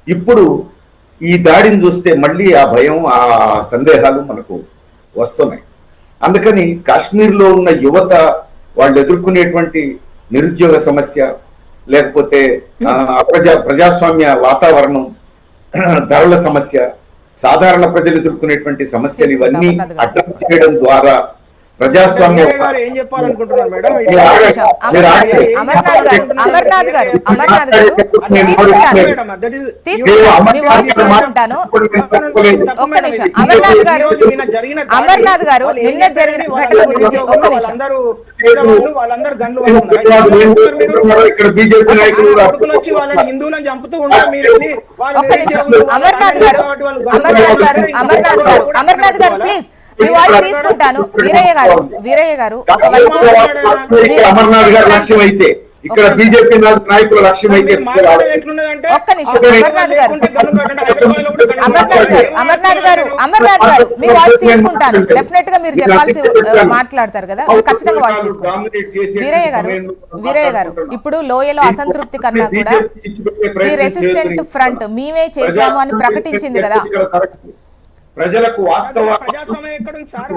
ఇప్పుడు ఈ దాడిని చూస్తే మళ్ళీ ఆ భయం, ఆ సందేహాలు మనకు వస్తున్నాయి. అందుకని కాశ్మీర్లో ఉన్న యువత వాళ్ళు ఎదుర్కొనేటువంటి నిరుద్యోగ సమస్య, లేకపోతే ప్రజాస్వామ్య వాతావరణం, ధరల సమస్య, సాధారణ ప్రజలు ఎదుర్కొనేటువంటి సమస్యలు ఇవన్నీ అడ్రస్ చేయడం ద్వారా ప్రజాస్వామ్య ఏం చెప్పాలనుకుంటున్నారు మేడం? అమర్నాథ్ గారు నిన్న జరిగిన ఘటన గురించి వాళ్ళందరూ గన్లు ఇక్కడ బీజేపీ నాయకులు వచ్చి వాళ్ళని హిందువులను చంపుతూ ఉంటారు. అమర్నాథ్ గారు ప్లీజ్ మీ వాయిస్ తీసుకుంటాను. వీరయ్య గారు అమర్నాథ్ గారు లక్ష్యం అయితే, ఇక్కడ బీజేపీ నాయకుల లక్ష్యం అయితే ఒక్క నిమిషం. అమర్నాథ్ గారు మీ వాయిస్ తీసుకుంటాను. డెఫినెట్ గా మీరు చెప్పాల్సి మాట్లాడతారు కదా, ఖచ్చితంగా వాయిస్ తీసుకుంటాను. వీరయ్య గారు ఇప్పుడు లోయలో అసంతృప్తి కన్నా కూడా ఈ రెసిస్టెంట్ ఫ్రంట్ మేమే చేశాము అని ప్రకటించింది కదా. ప్రజలకు ప్రజాస్వామ్యం ఎక్కడ ఉంది సార్?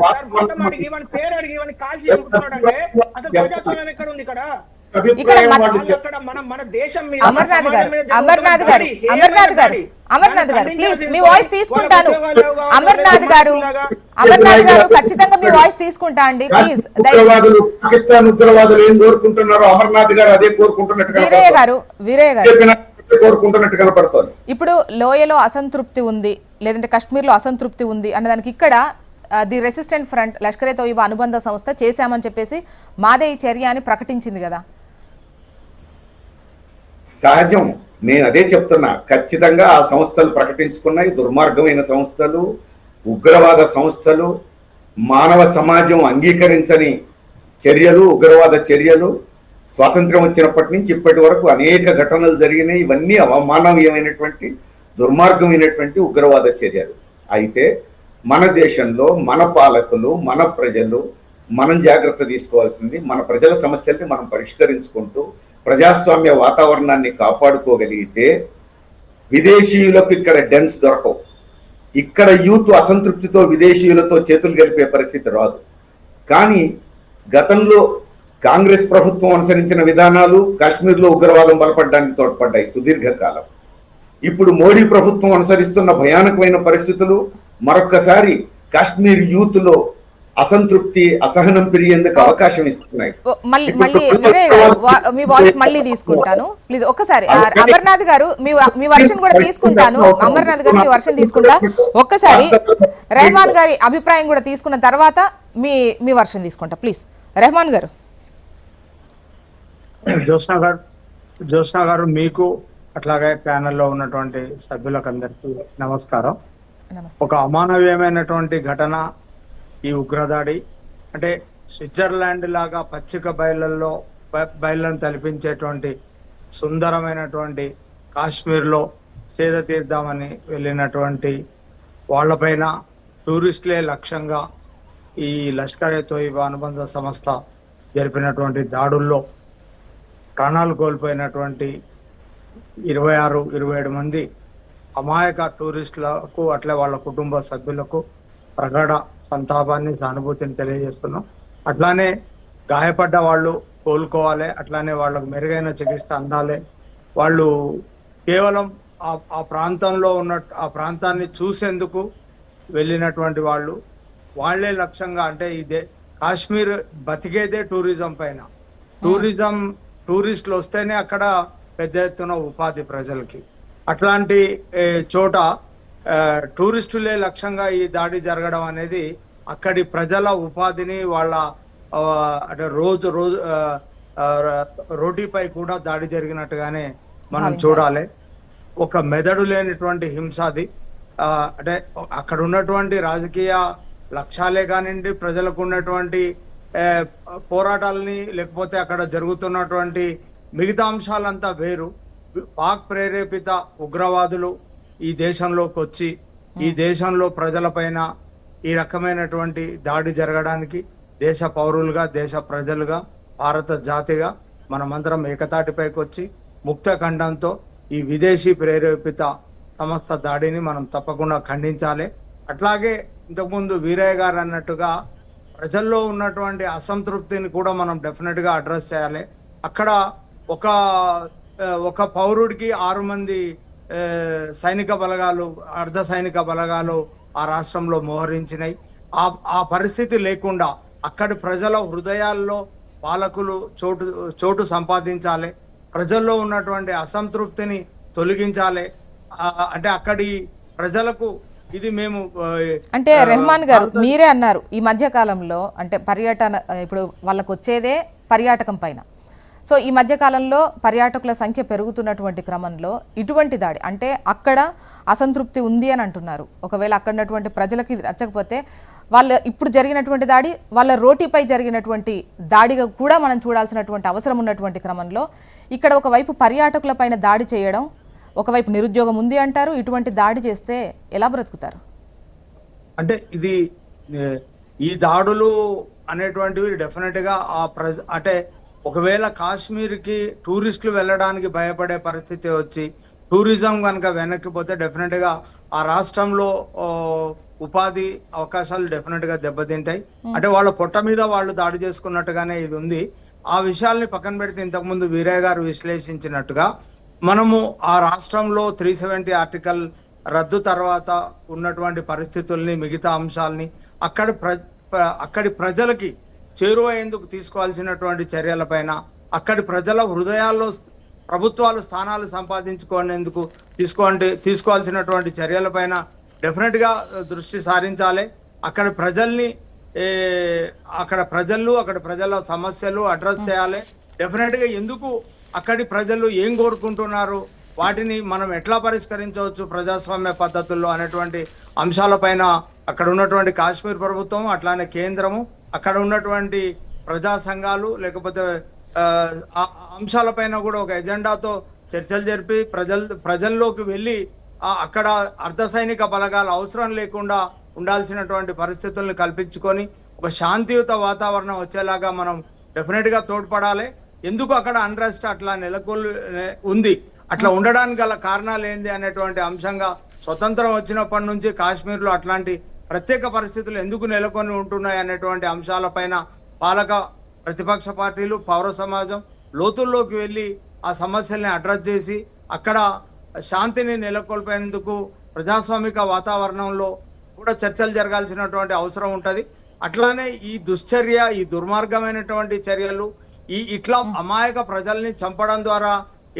అడిగి వాడి పేరు అడిగి వాడిని కాల్చి చంపుతున్నాడంటే అసలు ప్రజాస్వామ్యం ఎక్కడ ఉంది ఇక్కడ? మన దేశం మీద అమర్నాథ్ గారు ప్లీజ్ మీ వాయిస్ తీసుకుంటాను. అమర్నాథ్ గారు ఖచ్చితంగా మీ వాయిస్ తీసుకుంటా అండి ప్లీజ్. పాకిస్తాన్ ఉగ్రవాదులు ఏం కోరుకుంటున్నారో అమర్నాథ్ గారు అదే కోరుకుంటున్నట్టు వీరయ్య గారు కోరుకుంటున్నట్టు కనపడుతోంది. ఇప్పుడు లోయలో అసంతృప్తి ఉంది, లేదంటే కాశ్మీర్లో అసంతృప్తి ఉంది అన్నదానికి ఇక్కడ the resistant front, Lashkar-e Taiba అనుబంధ సంస్థ చేశామని చెప్పేసి మాదే ఈ చర్య అని ప్రకటించింది కదా. సహజం, నేను అదే చెప్తున్నా. ఖచ్చితంగా ఆ సంస్థలు ప్రకటించుకున్నాయి. దుర్మార్గమైన సంస్థలు, ఉగ్రవాద సంస్థలు, మానవ సమాజం అంగీకరించని చర్యలు, ఉగ్రవాద చర్యలు స్వాతంత్ర్యం వచ్చినప్పటి నుంచి ఇప్పటి వరకు అనేక ఘటనలు జరిగినాయి. ఇవన్నీ అమానవీయమైనటువంటి, దుర్మార్గమైనటువంటి ఉగ్రవాద చర్యలు. అయితే మన దేశంలో మన పాలకులు, మన ప్రజలు మనం జాగ్రత్త తీసుకోవాల్సింది, మన ప్రజల సమస్యల్ని మనం పరిష్కరించుకుంటూ ప్రజాస్వామ్య వాతావరణాన్ని కాపాడుకోగలిగితే విదేశీయులకు ఇక్కడ డెన్స్ దొరకవు. ఇక్కడ యూత్ అసంతృప్తితో విదేశీయులతో చేతులు కలిపే పరిస్థితి రాదు. కానీ గతంలో కాంగ్రెస్ ప్రభుత్వం అనుసరించిన విధానాలు కాశ్మీర్లో ఉగ్రవాదం బలపడడానికి తోడ్పడ్డాయి సుదీర్ఘకాలం. ఇప్పుడు మోడీ ప్రభుత్వం అనుసరిస్తున్న భయానకమైన పరిస్థితులు మరొక్కసారి కాశ్మీర్ యూత్ లో అసంతృప్తి, అసహనం పెరిగేందుకు అవకాశం ఇస్తున్నాయి. మీ వాయిస్ మళ్ళీ తీసుకుంటాను ప్లీజ్ ఒక్కసారి. అమర్నాథ్ గారు మీ వర్షన్ కూడా తీసుకుంటాను. అమర్నాథ్ గారు మీ వర్షన్ తీసుకుంటా. ఒక్కసారి రెహమాన్ గారి అభిప్రాయం కూడా తీసుకున్న తర్వాత మీ వర్షన్ తీసుకుంటా ప్లీజ్. రెహమాన్ గారు. జ్యోత్స్న గారు, మీకు అట్లాగే ప్యానెల్లో ఉన్నటువంటి సభ్యులకు అందరికీ నమస్కారం. ఒక అమానవీయమైనటువంటి ఘటన ఈ ఉగ్రదాడి. అంటే స్విట్జర్లాండ్ లాగా పచ్చిక బయళ్ళను తలపించేటువంటి సుందరమైనటువంటి కాశ్మీర్లో సేద తీద్దామని వెళ్ళినటువంటి వాళ్ళపైన టూరిస్టులే లక్ష్యంగా ఈ లష్కర్ ఎ తోయిబా అనుబంధ సంస్థ జరిపినటువంటి దాడుల్లో ప్రాణాలు కోల్పోయినటువంటి 26-27 మంది అమాయక టూరిస్టులకు అట్లే వాళ్ళ కుటుంబ సభ్యులకు ప్రగాఢ సంతాపాన్ని సానుభూతిని తెలియజేస్తున్నాం. అట్లానే గాయపడ్డ వాళ్ళు కోలుకోవాలి, అట్లానే వాళ్ళకు మెరుగైన చికిత్స అందాలి. వాళ్ళు కేవలం ఆ ప్రాంతంలో ఉన్న ఆ ప్రాంతాన్ని చూసేందుకు వెళ్ళినటువంటి వాళ్ళే లక్ష్యంగా, అంటే ఇదే కాశ్మీర్ బతికేదే టూరిజం పైన. టూరిస్టులు వస్తేనే అక్కడ పెద్ద ఎత్తున ఉపాధి ప్రజలకి. అట్లాంటి చోట టూరిస్టులే లక్ష్యంగా ఈ దాడి జరగడం అనేది అక్కడి ప్రజల ఉపాధిని వాళ్ళ అంటే రోజు రోటీపై కూడా దాడి జరిగినట్టుగానే మనం చూడాలి. ఒక మెదడు లేనిటువంటి హింసాది. అంటే అక్కడ ఉన్నటువంటి రాజకీయ లక్ష్యాలే కానివ్వండి, ప్రజలకు ఉన్నటువంటి పోరాటాలని, లేకపోతే అక్కడ జరుగుతున్నటువంటి మిగతా అంశాలంతా వేరు. పాక్ ప్రేరేపిత ఉగ్రవాదులు ఈ దేశంలోకి వచ్చి ఈ దేశంలో ప్రజలపైన ఈ రకమైనటువంటి దాడి జరగడానికి దేశ పౌరులుగా, దేశ ప్రజలుగా, భారత జాతిగా మనమందరం ఏకతాటిపైకి వచ్చి ముక్త ఖండంతో ఈ విదేశీ ప్రేరేపిత సంస్థ దాడిని మనం తప్పకుండా ఖండించాలి. అట్లాగే ఇంతకుముందు వీరయ్య గారు అన్నట్టుగా ప్రజల్లో ఉన్నటువంటి అసంతృప్తిని కూడా మనం డెఫినెట్ గా అడ్రస్ చేయాలి. అక్కడ ఒక పౌరుడికి 6 మంది సైనిక బలగాలు, అర్ధ సైనిక బలగాలు ఆ రాష్ట్రంలో మోహరించినాయి. ఆ పరిస్థితి లేకుండా అక్కడి ప్రజల హృదయాల్లో పాలకులు చోటు సంపాదించాలి. ప్రజల్లో ఉన్నటువంటి అసంతృప్తిని తొలగించాలి. అంటే అక్కడి ప్రజలకు ఇది మేము అంటే రెహమాన్ గారు మీరే అన్నారు ఈ మధ్య కాలంలో, అంటే పర్యటన ఇప్పుడు వాళ్ళకు వచ్చేదే పర్యాటకం పైన. సో ఈ మధ్యకాలంలో పర్యాటకుల సంఖ్య పెరుగుతున్నటువంటి క్రమంలో ఇటువంటి దాడి, అంటే అక్కడ అసంతృప్తి ఉంది అని అంటున్నారు. ఒకవేళ అక్కడ ఉన్నటువంటి ప్రజలకి నచ్చకపోతే ఇప్పుడు జరిగినటువంటి దాడి వాళ్ళ రోటీపై జరిగినటువంటి దాడిగా కూడా మనం చూడాల్సినటువంటి అవసరం ఉన్నటువంటి క్రమంలో ఇక్కడ ఒకవైపు పర్యాటకుల పైన దాడి చేయడం, ఒకవైపు నిరుద్యోగం ఉంది అంటారు. ఇటువంటి దాడి చేస్తే ఎలా బ్రతుకుతారు? అంటే ఈ దాడులు అనేటువంటివి డెఫినెట్ గా అంటే ఒకవేళ కాశ్మీర్కి టూరిస్టులు వెళ్ళడానికి భయపడే పరిస్థితి వచ్చి టూరిజం కనుక వెనక్కిపోతే డెఫినెట్ గా ఆ రాష్ట్రంలో ఉపాధి అవకాశాలు డెఫినెట్ గా దెబ్బతింటాయి. అంటే వాళ్ళ పొట్ట మీద వాళ్ళు దాడి చేసుకున్నట్టుగానే ఇది ఉంది. ఆ విషయాల్ని పక్కన పెడితే ఇంతకుముందు వీరయ్య గారు విశ్లేషించినట్టుగా మనము ఆ రాష్ట్రంలో 370 ఆర్టికల్ రద్దు తర్వాత ఉన్నటువంటి పరిస్థితుల్ని, మిగతా అంశాలని, అక్కడి ప్రజలకి చేరువయ్యేందుకు తీసుకోవాల్సినటువంటి చర్యలపైన, అక్కడి ప్రజల హృదయాల్లో ప్రభుత్వాలు స్థానాలు సంపాదించుకునేందుకు తీసుకోవాల్సినటువంటి చర్యలపైన డెఫినెట్ గా దృష్టి సారించాలి. అక్కడ ప్రజల సమస్యలు అడ్రస్ చేయాలి. డెఫినెట్ గా ఎందుకు అక్కడి ప్రజలు ఏం కోరుకుంటున్నారు, వాటిని మనం ఎట్లా పరిష్కరించవచ్చు ప్రజాస్వామ్య పద్ధతుల్లో అనేటువంటి అంశాలపైన అక్కడ ఉన్నటువంటి కాశ్మీర్ ప్రభుత్వం, అట్లానే కేంద్రము, అక్కడ ఉన్నటువంటి ప్రజా సంఘాలు, లేకపోతే అంశాలపైన కూడా ఒక ఎజెండాతో చర్చలు జరిపి ప్రజల్లోకి వెళ్ళి అక్కడ అర్ధ సైనిక బలగాల అవసరం లేకుండా ఉండాల్సినటువంటి పరిస్థితులను కల్పించుకొని ఒక శాంతియుత వాతావరణం వచ్చేలాగా మనం డెఫినెట్ గా తోడ్పడాలి. ఎందుకు అక్కడ అన్రెస్ట్ అట్లా ఉంది, అట్లా ఉండడానికి గల కారణాలు ఏంది అనేటువంటి అంశంగా స్వతంత్రం వచ్చినప్పటి నుంచి కాశ్మీర్లో అట్లాంటి ప్రత్యేక పరిస్థితులు ఎందుకు నెలకొని ఉంటున్నాయి అనేటువంటి అంశాలపైన పాలక ప్రతిపక్ష పార్టీలు, పౌర సమాజం లోతుల్లోకి వెళ్ళి ఆ సమస్యల్ని అడ్రస్ చేసి అక్కడ శాంతిని నెలకొల్పేందుకు ప్రజాస్వామిక వాతావరణంలో కూడా చర్చలు జరగాల్సినటువంటి అవసరం ఉంటది. అట్లానే ఈ దుశ్చర్య, ఈ దుర్మార్గమైనటువంటి చర్యలు, ఇట్లా అమాయక ప్రజల్ని చంపడం ద్వారా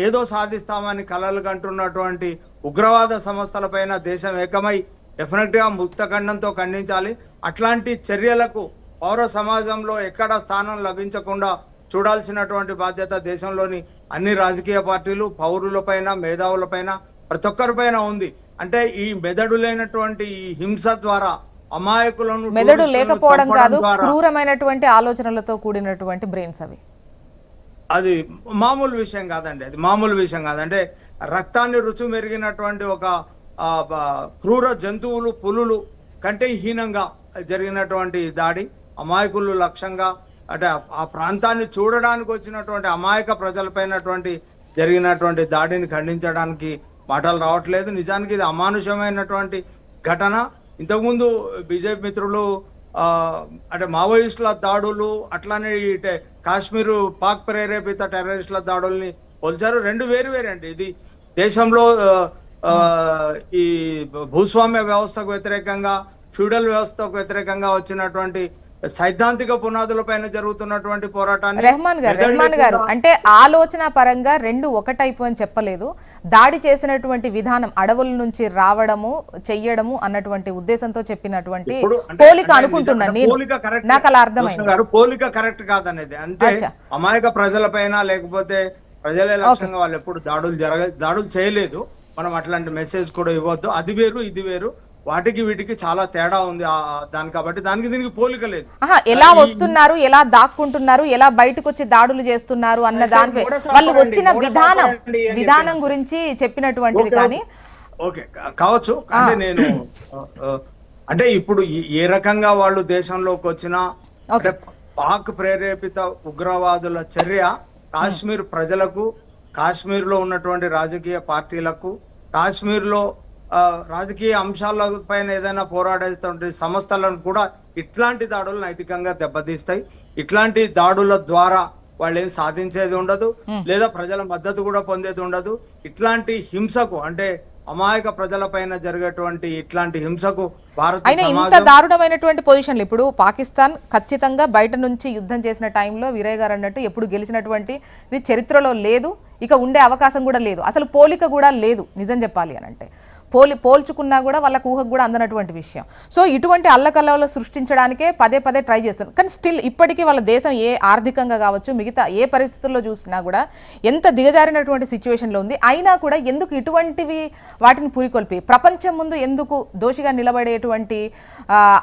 ఏదో సాధిస్తామని కలలు కంటున్నటువంటి ఉగ్రవాద సంస్థలపైన దేశం ఏకమై డెఫినెట్ గా ముక్త ఖండంతో ఖండించాలి. అట్లాంటి చర్యలకు పౌర సమాజంలో ఎక్కడ స్థానం లభించకుండా చూడాల్సినటువంటి బాధ్యత దేశంలోని అన్ని రాజకీయ పార్టీలు, పౌరులపైన, మేధావులపైన, ప్రతి ఒక్కరిపైన ఉంది. అంటే ఈ మెదడు లేనటువంటి ఈ హింస ద్వారా అమాయకులను మెదడు టూరిస్టులను లేకపోవడం చంపడం కాదు, ద్వారా క్రూరమైనటువంటి ఆలోచనలతో కూడినటువంటి బ్రెయిన్స్ అవి. అది మామూలు విషయం కాదండి, అది మామూలు విషయం కాదంటే రక్తాన్ని రుచి మెరిగినటువంటి ఒక క్రూర జంతువులు, పులులు కంటే హీనంగా జరిగినటువంటి దాడి, అమాయకులు లక్ష్యంగా అంటే ఆ ప్రాంతాన్ని చూడడానికి వచ్చినటువంటి అమాయక ప్రజలపైనటువంటి జరిగినటువంటి దాడిని ఖండించడానికి మాటలు రావట్లేదు. నిజానికి ఇది అమానుషమైనటువంటి ఘటన. ఇంతకుముందు బీజేపీ మిత్రులు అంటే మావోయిస్టుల దాడులు అట్లానే కాశ్మీర్ పాక్ ప్రేరేపిత టెర్రరిస్టుల దాడుల్ని పోల్చారు. రెండు వేరు అండి. ఇది దేశంలో ఈ భూస్వామ్య వ్యవస్థకు వ్యతిరేకంగా, ఫ్యూడల్ వ్యవస్థకు వ్యతిరేకంగా వచ్చినటువంటి సైద్ధాంతిక పునాదులపైన జరుగుతున్నటువంటి పోరాటాన్ని రెహమాన్ గారు అంటే ఆలోచన పరంగా రెండు ఒకటైపు అని చెప్పలేదు. దాడి చేసినటువంటి విధానం అడవుల నుంచి రావడము, చెయ్యడము అన్నటువంటి ఉద్దేశంతో చెప్పినటువంటి పోలిక అనుకుంటున్నాను నేను. నాకు అలా అర్థమైంది. పోలిక కరెక్ట్ కాదనేది. అంటే అమాయక ప్రజలపైన లేకపోతే ప్రజలే లక్ష్యంగా వాళ్ళు ఎప్పుడు దాడులు చేయలేదు. మనం అట్లాంటి మెసేజ్ కూడా ఇవ్వద్దు. అది వేరు, ఇది వేరు. వాటికి వీటికి చాలా తేడా ఉంది దాని, కాబట్టి దానికి దీనికి పోలిక లేదు. ఎలా వస్తున్నారు, ఎలా దాక్కుంటున్నారు, ఎలా బయటకు వచ్చి దాడులు చేస్తున్నారు అన్న దాని వాళ్ళు వచ్చిన విధానం గురించి చెప్పినటువంటిది. కానీ ఓకే కావచ్చు. అంటే నేను అంటే ఇప్పుడు ఏ రకంగా వాళ్ళు దేశంలోకి వచ్చినా అంటే పాక్ ప్రేరేపిత ఉగ్రవాదుల చర్య కాశ్మీర్ ప్రజలకు, కాశ్మీర్ లో ఉన్నటువంటి రాజకీయ పార్టీలకు, కాశ్మీర్ లో రాజకీయ అంశాల పైన ఏదైనా పోరాడేటువంటి సంస్థలను కూడా ఇట్లాంటి దాడులు నైతికంగా దెబ్బతీస్తాయి. ఇట్లాంటి దాడుల ద్వారా వాళ్ళు ఏం సాధించేది ఉండదు, లేదా ప్రజల మద్దతు కూడా పొందేది ఉండదు. ఇట్లాంటి హింసకు అంటే అమాయక ప్రజల పైన జరిగేటువంటి ఇట్లాంటి హింసకు భారత ఇంత దారుణమైనటువంటి పొజిషన్లు ఇప్పుడు పాకిస్తాన్ ఖచ్చితంగా బయట నుంచి యుద్ధం చేసిన టైంలో వీరయ్య గారు అన్నట్టు ఎప్పుడు గెలిచినటువంటి ఇది చరిత్రలో లేదు, ఇక ఉండే అవకాశం కూడా లేదు, అసలు పోలిక కూడా లేదు నిజం చెప్పాలి అని అంటే. పోల్చుకున్నా కూడా వాళ్ళకు ఊహకు కూడా అందనటువంటి విషయం. సో ఇటువంటి అల్లకల్లలో సృష్టించడానికే పదే ట్రై చేస్తున్నారు. కానీ స్టిల్ ఇప్పటికీ వాళ్ళ దేశం ఏ ఆర్థికంగా కావచ్చు, మిగతా ఏ పరిస్థితుల్లో చూసినా కూడా ఎంత దిగజారినటువంటి సిచ్యువేషన్లో ఉంది. అయినా కూడా ఎందుకు ఇటువంటివి వాటిని పురికొల్పి ప్రపంచం ముందు ఎందుకు దోషిగా నిలబడేటువంటి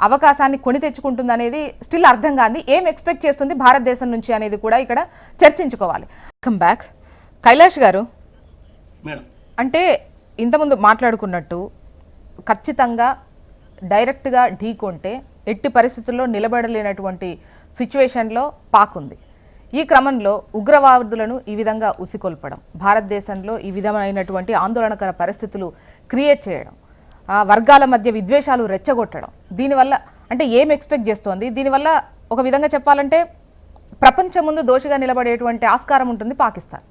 అవకాశాన్ని కొని తెచ్చుకుంటుంది అనేది స్టిల్ అర్థం కాదు. ఏం ఎక్స్పెక్ట్ చేస్తుంది భారతదేశం నుంచి అనేది కూడా ఇక్కడ చర్చించుకోవాలి. కమ్ బ్యాక్ కైలాష్ గారు, అంటే ఇంతకుముందు మాట్లాడుకున్నట్టు ఖచ్చితంగా డైరెక్ట్గా ఢీకొంటే ఎట్టి పరిస్థితుల్లో నిలబడలేనటువంటి సిచ్యువేషన్లో పాక్ ఉంది. ఈ క్రమంలో ఉగ్రవాదులను ఈ విధంగా ఉసికొల్పడం, భారతదేశంలో ఈ విధమైనటువంటి ఆందోళనకర పరిస్థితులు క్రియేట్ చేయడం, వర్గాల మధ్య విద్వేషాలు రెచ్చగొట్టడం, దీనివల్ల అంటే ఏం ఎక్స్పెక్ట్ చేస్తోంది? దీనివల్ల ఒక విధంగా చెప్పాలంటే ప్రపంచం ముందు దోషిగా నిలబడేటువంటి ఆస్కారం ఉంటుంది పాకిస్తాన్.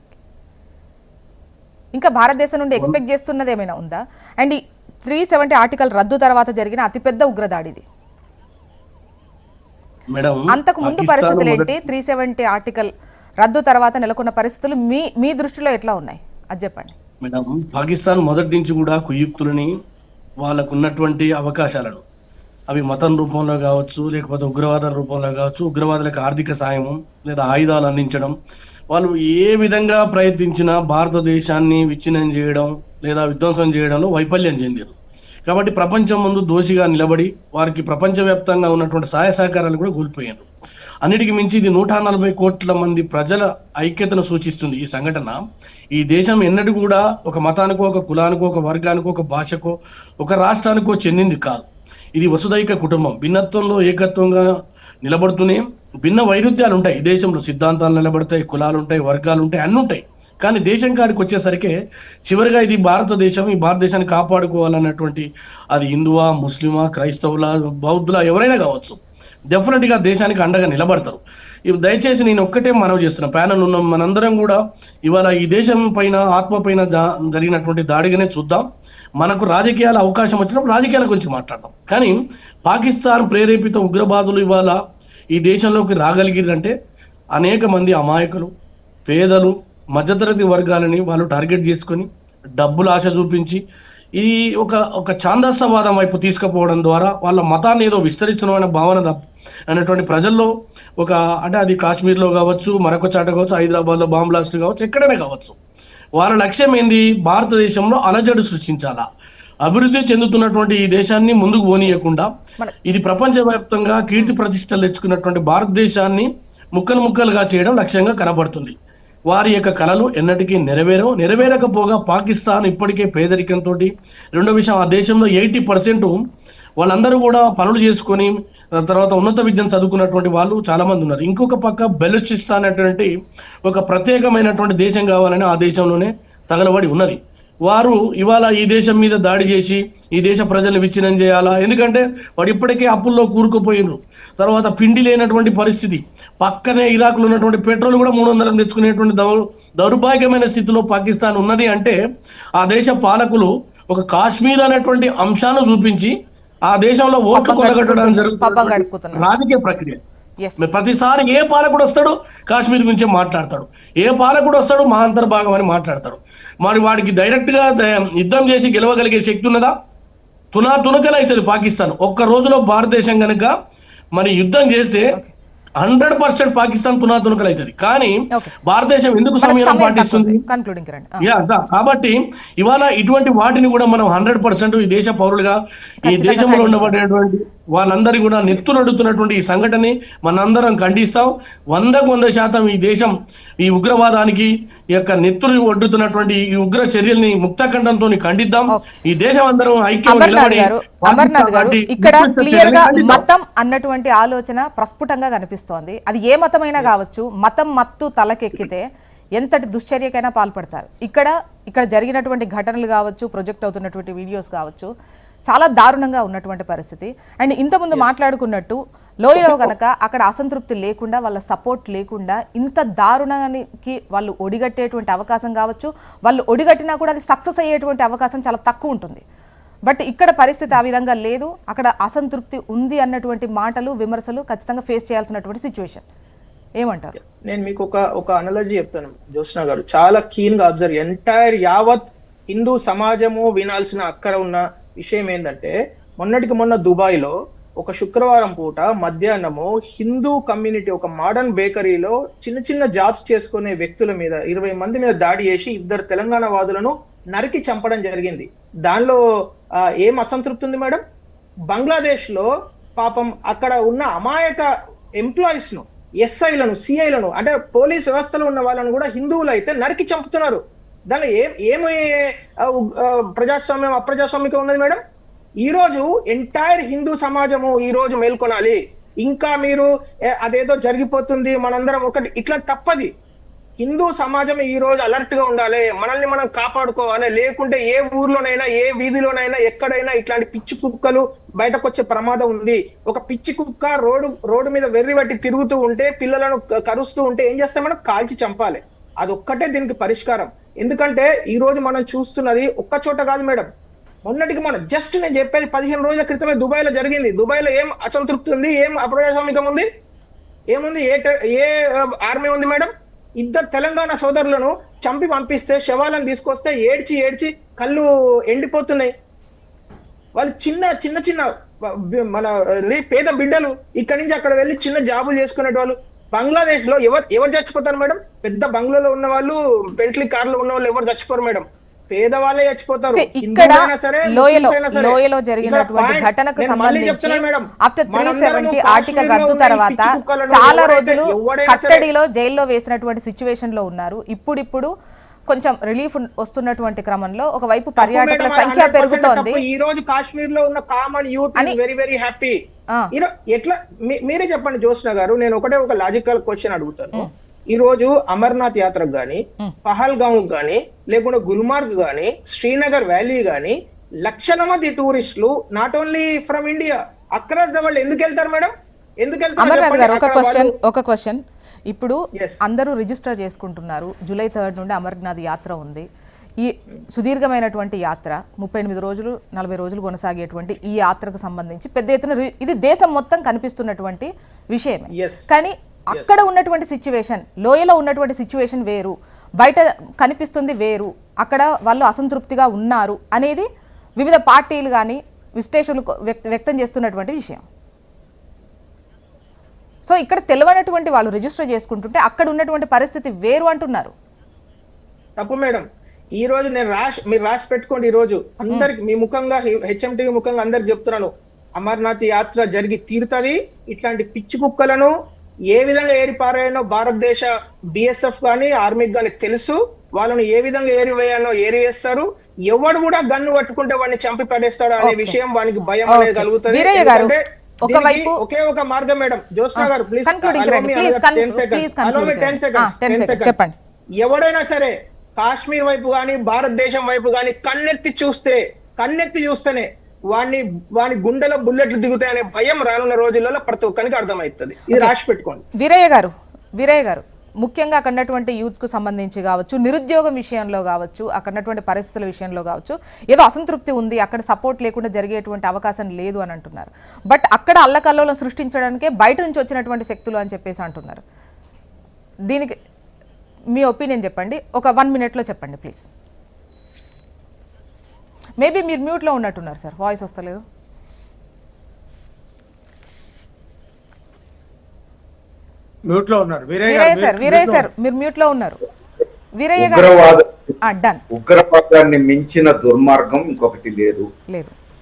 ఇంకా భారతదేశం నుండి ఎక్స్పెక్ట్ చేస్తున్నది ఏమైనా ఉందా? అండ్ ఈ 370 ఆర్టికల్ రద్దు తర్వాత జరిగిన అతిపెద్ద ఉగ్రదాడిది. అంతకు ముందు పరిస్థితులు ఏంటి? 370 ఆర్టికల్ రద్దు తర్వాత నెలకొన్న పరిస్థితులు మీ దృష్టిలో ఎట్లా ఉన్నాయి అది చెప్పండి. మేడం, పాకిస్తాన్ మొదటి నుంచి కూడా కుయుక్తులని, వాళ్ళకు ఉన్నటువంటి అవకాశాలను, అవి మతం రూపంలో కావచ్చు, లేకపోతే ఉగ్రవాదం రూపంలో కావచ్చు, ఉగ్రవాదులకు ఆర్థిక సాయం లేదా ఆయుధాలు అందించడం, వాళ్ళు ఏ విధంగా ప్రయత్నించినా భారతదేశాన్ని విచ్ఛిన్నం చేయడం లేదా విధ్వంసం చేయడంలో వైఫల్యం చెందారు. కాబట్టి ప్రపంచం ముందు దోషిగా నిలబడి వారికి ప్రపంచవ్యాప్తంగా ఉన్నటువంటి సహాయ సహకారాలు కూడా కోల్పోయారు. అన్నిటికీ మించి ఇది 140 కోట్ల మంది ప్రజల ఐక్యతను సూచిస్తుంది. ఈ సంఘటన ఈ దేశం ఎన్నడూ కూడా ఒక మతానికో, ఒక కులానికో, ఒక వర్గానికో, ఒక భాషకో, ఒక రాష్ట్రానికో చెందింది కాదు. ఇది వసుదైక కుటుంబం. భిన్నత్వంలో ఏకత్వంగా నిలబడుతూనే భిన్న వైరుధ్యాలు ఉంటాయి. ఈ దేశంలో సిద్ధాంతాలు నిలబడతాయి, కులాలు ఉంటాయి, వర్గాలు ఉంటాయి, అన్నీ ఉంటాయి. కానీ దేశం కాడికి వచ్చేసరికి చివరిగా ఇది భారతదేశం, ఈ భారతదేశాన్ని కాపాడుకోవాలన్నటువంటి అది హిందువా, ముస్లిమా, క్రైస్తవుల, బౌద్ధుల ఎవరైనా కావచ్చు, డెఫినెట్గా దేశానికి అండగా నిలబడతారు. ఇవి దయచేసి నేను ఒక్కటే మనవి చేస్తున్నా, ప్యానల్ ఉన్న మనందరం కూడా ఇవాళ ఈ దేశం పైన, ఆత్మ పైన జరిగినటువంటి దాడిగానే చూద్దాం. మనకు రాజకీయాల అవకాశం వచ్చినప్పుడు రాజకీయాల గురించి మాట్లాడదాం. కానీ పాకిస్తాన్ ప్రేరేపిత ఉగ్రవాదులు ఇవాళ ఈ దేశంలోకి రాగలిగిరంటే అనేక మంది అమాయకులు, పేదలు, మధ్యతరగతి వర్గాలని వాళ్ళు టార్గెట్ చేసుకొని డబ్బులు ఆశ చూపించి ఈ ఒక ఛాందస్సవాదం వైపు తీసుకుపోవడం ద్వారా వాళ్ళ మతాన్ని ఏదో విస్తరిస్తున్నామనే భావన అనేటువంటి ప్రజల్లో అంటే అది కాశ్మీర్లో కావచ్చు, మరొక చాట కావచ్చు, హైదరాబాద్లో బాంబ్ బ్లాస్ట్ కావచ్చు, ఎక్కడైనా కావచ్చు, వాళ్ళ లక్ష్యం ఏంది? భారతదేశంలో అలజడి సృష్టించాలా, అభివృద్ధి చెందుతున్నటువంటి ఈ దేశాన్ని ముందుకు పోనీయకుండా ఇది ప్రపంచవ్యాప్తంగా కీర్తి ప్రతిష్టలు తెచ్చుకున్నటువంటి భారతదేశాన్ని ముక్కలు ముక్కలుగా చేయడం లక్ష్యంగా కనబడుతుంది. వారి యొక్క కళలు ఎన్నటికీ నెరవేరకపోగా పాకిస్తాన్ ఇప్పటికే పేదరికంతో, రెండో విషయం ఆ దేశంలో 80% వాళ్ళందరూ కూడా పనులు చేసుకొని తర్వాత ఉన్నత విద్యను చదువుకున్నటువంటి వాళ్ళు చాలామంది ఉన్నారు. ఇంకొక పక్క బెలూచిస్తాన్ అనేటువంటి ఒక ప్రత్యేకమైనటువంటి దేశం కావాలని ఆ దేశంలోనే తగలబడి ఉన్నది. వారు ఇవాళ ఈ దేశం మీద దాడి చేసి ఈ దేశ ప్రజల్ని విచ్ఛిన్నం చేయాలా? ఎందుకంటే వాడు ఇప్పటికే అప్పుల్లో కూరుకుపోయినరు. తర్వాత పిండి లేనటువంటి పరిస్థితి, పక్కనే ఇరాక్లో ఉన్నటువంటి పెట్రోల్ కూడా 300 తెచ్చుకునేటువంటి దౌర్భాగ్యమైన స్థితిలో పాకిస్తాన్ ఉన్నది. అంటే ఆ దేశ పాలకులు ఒక కాశ్మీర్ అనేటువంటి అంశాన్ని చూపించి ఆ దేశంలో ఓట్లు కొనగట్టడం జరుగుతుంది. రాజకీయ ప్రక్రియ. ప్రతిసారి ఏ పాలకుడు వస్తాడు కాశ్మీర్ గురించే మాట్లాడతాడు, ఏ పాలకుడు వస్తాడు మా అంతర్భాగం అని మాట్లాడతాడు. మరి వాడికి డైరెక్ట్ గా యుద్ధం చేసి గెలవగలిగే శక్తి ఉన్నదా? తునకలు అవుతుంది పాకిస్తాన్. ఒక్క రోజులో భారతదేశం కనుక మరి యుద్ధం చేస్తే 100% పాకిస్తాన్ తునకలు అవుతుంది. కానీ భారతదేశం ఎందుకు సమయం పాటిస్తుంది? కాబట్టి ఇవాళ ఇటువంటి వాటిని కూడా మనం 100% ఈ దేశ పౌరులుగా ఈ దేశంలో ఉండబడేటువంటి వాళ్ళందరూ కూడా నెత్తునడుతున్నటువంటి ఈ సంఘటనని మనందరం ఖండిస్తాం. 100% ఈ దేశం ఈ ఉగ్రవాదానికి ఈ యొక్క నెత్తురు ఒడ్డుతున్నటువంటి ఈ ఉగ్ర చర్యల్ని ముక్తఖండంతో ఖండిద్దాం. ఈ దేశం అందరం అమర్నాథ్ గారు, ఇక్కడ క్లియర్ గా మతం అన్నటువంటి ఆలోచన ప్రస్ఫుటంగా కనిపిస్తోంది. అది ఏ మతమైనా కావచ్చు, మతం మత్తు తలకెక్కితే ఎంతటి దుశ్చర్యకైనా పాల్పడతారు. ఇక్కడ జరిగినటువంటి ఘటనలు కావచ్చు, ప్రొజెక్ట్ అవుతున్నటువంటి వీడియోస్ కావచ్చు, చాలా దారుణంగా ఉన్నటువంటి పరిస్థితి. అండ్ ఇంతకుముందు మాట్లాడుకున్నట్టు లోయలో కనుక అక్కడ అసంతృప్తి లేకుండా, వాళ్ళ సపోర్ట్ లేకుండా ఇంత దారుణానికి వాళ్ళు ఒడిగట్టేటువంటి అవకాశం కావచ్చు, వాళ్ళు ఒడిగట్టినా కూడా అది సక్సెస్ అయ్యేటువంటి అవకాశం చాలా తక్కువ ఉంటుంది. బట్ ఇక్కడ పరిస్థితి ఆ విధంగా లేదు. అక్కడ అసంతృప్తి ఉంది అన్నటువంటి మాటలు, విమర్శలు ఖచ్చితంగా ఫేస్ చేయాల్సినటువంటి సిచ్యువేషన్. ఏమంటారు? నేను మీకు ఒక అనాలజీ చెప్తాను జ్యోత్స్న గారు, చాలా కీన్ గా అబ్జర్వ్. ఎంటైర్ యావత్ హిందూ సమాజము వినాల్సిన అక్కర ఉన్న విషయం ఏంటంటే, మొన్నటికి మొన్న దుబాయ్ లో ఒక శుక్రవారం పూట మధ్యాహ్నము హిందూ కమ్యూనిటీ ఒక మోడర్న్ బేకరీలో చిన్న చిన్న జాబ్స్ చేసుకునే వ్యక్తుల మీద 20 మంది మీద దాడి చేసి 2 తెలంగాణ వాదులను నరికి చంపడం జరిగింది. దానిలో ఏం అసంతృప్తి ఉంది మేడం? బంగ్లాదేశ్ లో పాపం అక్కడ ఉన్న అమాయక ఎంప్లాయీస్ ను, ఎస్ఐలను, సిఐలను, అంటే పోలీస్ వ్యవస్థలో ఉన్న వాళ్ళను కూడా హిందువులు అయితే నరికి చంపుతున్నారు. దానిలో ఏమి ప్రజాస్వామ్యం అప్రజాస్వామికం ఉన్నది మేడం? ఈ రోజు ఎంటైర్ హిందూ సమాజము ఈ రోజు మేల్కొనాలి. ఇంకా మీరు అదేదో జరిగిపోతుంది మనందరం ఒకటి, ఇట్లా తప్పది. హిందూ సమాజం ఈ రోజు అలర్ట్ గా ఉండాలి, మనల్ని మనం కాపాడుకోవాలి. లేకుంటే ఏ ఊర్లోనైనా, ఏ వీధిలోనైనా, ఎక్కడైనా ఇట్లాంటి పిచ్చి కుక్కలు బయటకు వచ్చే ప్రమాదం ఉంది. ఒక పిచ్చి కుక్క రోడ్డు మీద వెర్రి బట్టి తిరుగుతూ ఉంటే, పిల్లలను కరుస్తూ ఉంటే ఏం చేస్తాం మనం? కాల్చి చంపాలి. అదొక్కటే దీనికి పరిష్కారం. ఎందుకంటే ఈ రోజు మనం చూస్తున్నది ఒక్క చోట కాదు మేడం. మొన్నటికి మనం జస్ట్ నేను చెప్పేది 15 రోజుల క్రితమే దుబాయ్ లో జరిగింది. దుబాయ్ లో ఏం అసంతృప్తి ఉంది? ఏం అప్రజాస్వామికం ఉంది? ఏముంది? ఏ ఆర్మీ ఉంది మేడం? 2 తెలంగాణ సోదరులను చంపి పంపిస్తే, శవాలను తీసుకొస్తే ఏడ్చి కళ్ళు ఎండిపోతున్నాయి. వాళ్ళు చిన్న మన పేద బిడ్డలు ఇక్కడి నుంచి అక్కడ వెళ్ళి చిన్న జాబులు చేసుకునే వాళ్ళు. బంగ్లాదేశ్ లో ఎవరు చచ్చిపోతారు మేడం? పెద్ద బంగ్లాలో ఉన్న వాళ్ళు, బెంట్లీ కార్లో ఉన్న వాళ్ళు ఎవరు చచ్చిపోరు మేడం, పేదవాళ్ళే చచ్చిపోతారు. ఇక్కడ లోయలో జరిగినటువంటి ఘటనకు సంబంధించి ఆఫ్టర్ 370 ఆర్టికల్ రద్దు తర్వాత చాలా రోజులు కట్టడిలో, జైల్లో వేసినటువంటి సిచ్యువేషన్ లో ఉన్నారు. ఇప్పుడు కొంచెం రిలీఫ్ వస్తున్నటువంటి క్రమంలో ఒకవైపు పర్యాటకుల సంఖ్య పెరుగుతోంది. ఈ రోజు కాశ్మీర్ లో ఉన్న కామన్ యూత్ వెరీ హ్యాపీ. ఎట్లా మీరే చెప్పండి జ్యోత్స్న గారు. నేను ఒక లాజికల్ క్వశ్చన్ అడుగుతాను. ఈ రోజు అమర్నాథ్ యాత్రకు గాని, పహల్గామ్ గాని, లేకుంటే గుల్మార్గ్ గాని, శ్రీనగర్ వ్యాలీ గాని లక్షల మంది టూరిస్టులు not only from India across the world ఎందుకు వెళ్తారు మేడం? ఎందుకు వెళ్తారు? అమర్నాథ్ గారు, ఒక క్వశ్చన్. ఇప్పుడు అందరూ రిజిస్టర్ చేసుకుంటున్నారు. జూలై 3 నుండి అమర్నాథ్ యాత్ర ఉంది. ఈ సుదీర్ఘమైనటువంటి యాత్ర 38 రోజులు 40 రోజులు కొనసాగేటువంటి ఈ యాత్రకు సంబంధించి పెద్ద ఎత్తున ఇది దేశం మొత్తం కనిపిస్తున్నటువంటి విషయమే. కానీ అక్కడ ఉన్నటువంటి సిచ్యువేషన్, లోయలో ఉన్నటువంటి సిచ్యువేషన్ వేరు, బయట కనిపిస్తుంది వేరు. అక్కడ వాళ్ళు అసంతృప్తిగా ఉన్నారు అనేది వివిధ పార్టీలు కానీ విశ్లేషకులు వ్యక్తం చేస్తున్నటువంటి విషయం. సో ఇక్కడ తెలియనటువంటి వాళ్ళు రిజిస్టర్ చేసుకుంటుంటే అక్కడ ఉన్నటువంటి పరిస్థితి వేరు అంటున్నారు. తప్పు మేడం. ఈ రోజు నేను మీరు రాసి పెట్టుకోండి. ఈ రోజు అందరికి మీ ముఖంగా హెచ్ఎంటీవీ ముఖంగా అందరికి చెప్తున్నాను, అమర్నాథ్ యాత్ర జరిగి తీరుతుంది. ఇట్లాంటి పిచ్చి కుక్కలను ఏ విధంగా ఏరిపారాయనో భారతదేశ బిఎస్ఎఫ్ కానీ ఆర్మీకి కానీ తెలుసు. వాళ్ళను ఏ విధంగా ఏరివేయాలో ఏరివేస్తారు. ఎవడు కూడా గన్ను పట్టుకుంటే వాడిని చంపి పడేస్తాడు అనే విషయం వానికి భయం అనేది కలుగుతుంది. ఒకవైపు ఒకే ఒక మార్గం మేడం. జ్యోత్స్న గారు ప్లీజ్ చెప్పండి. ఎవడైనా సరే కాశ్మీర్ వైపు గాని భారతదేశం వైపు గాని కన్నెత్తి చూస్తేనే వాని గుండెలో బుల్లెట్లు దిగుతాయనే భయం రానున్న రోజులలో ప్రతి ఒక్కరికి అర్థమవుతుంది. ఇది రాసి పెట్టుకోండి. వీరయ్య గారు ముఖ్యంగా అక్కడటువంటి యూత్ కు సంబంధించి కావచ్చు, నిరుద్యోగం విషయంలో కావచ్చు, అక్కడటువంటి పరిస్థితుల విషయంలో కావచ్చు, ఏదో అసంతృప్తి ఉంది, అక్కడ సపోర్ట్ లేకుండా జరిగేటువంటి అవకాశం లేదు అని అంటున్నారు. బట్ అక్కడ అల్లకల్లోలం సృష్టించడానికే బయట నుంచి వచ్చినటువంటి శక్తులు అని చెప్పేసి అంటున్నారు. దీనికి మీ ఒపీనియన్ చెప్పండి. ఒక 1 minute చెప్పండి ప్లీజ్. మేబీ మీరు మ్యూట్లో ఉన్నట్టున్నారు సార్, వాయిస్ వస్తలేదు. మ్యూట్ లో ఉన్నారు వీరయ్య సార్ మీరు మ్యూట్ లో ఉన్నారు. వీరయ్య గారు ఉగ్రవాదాన్ని మించిన దుర్మార్గం ఇంకొకటి లేదు.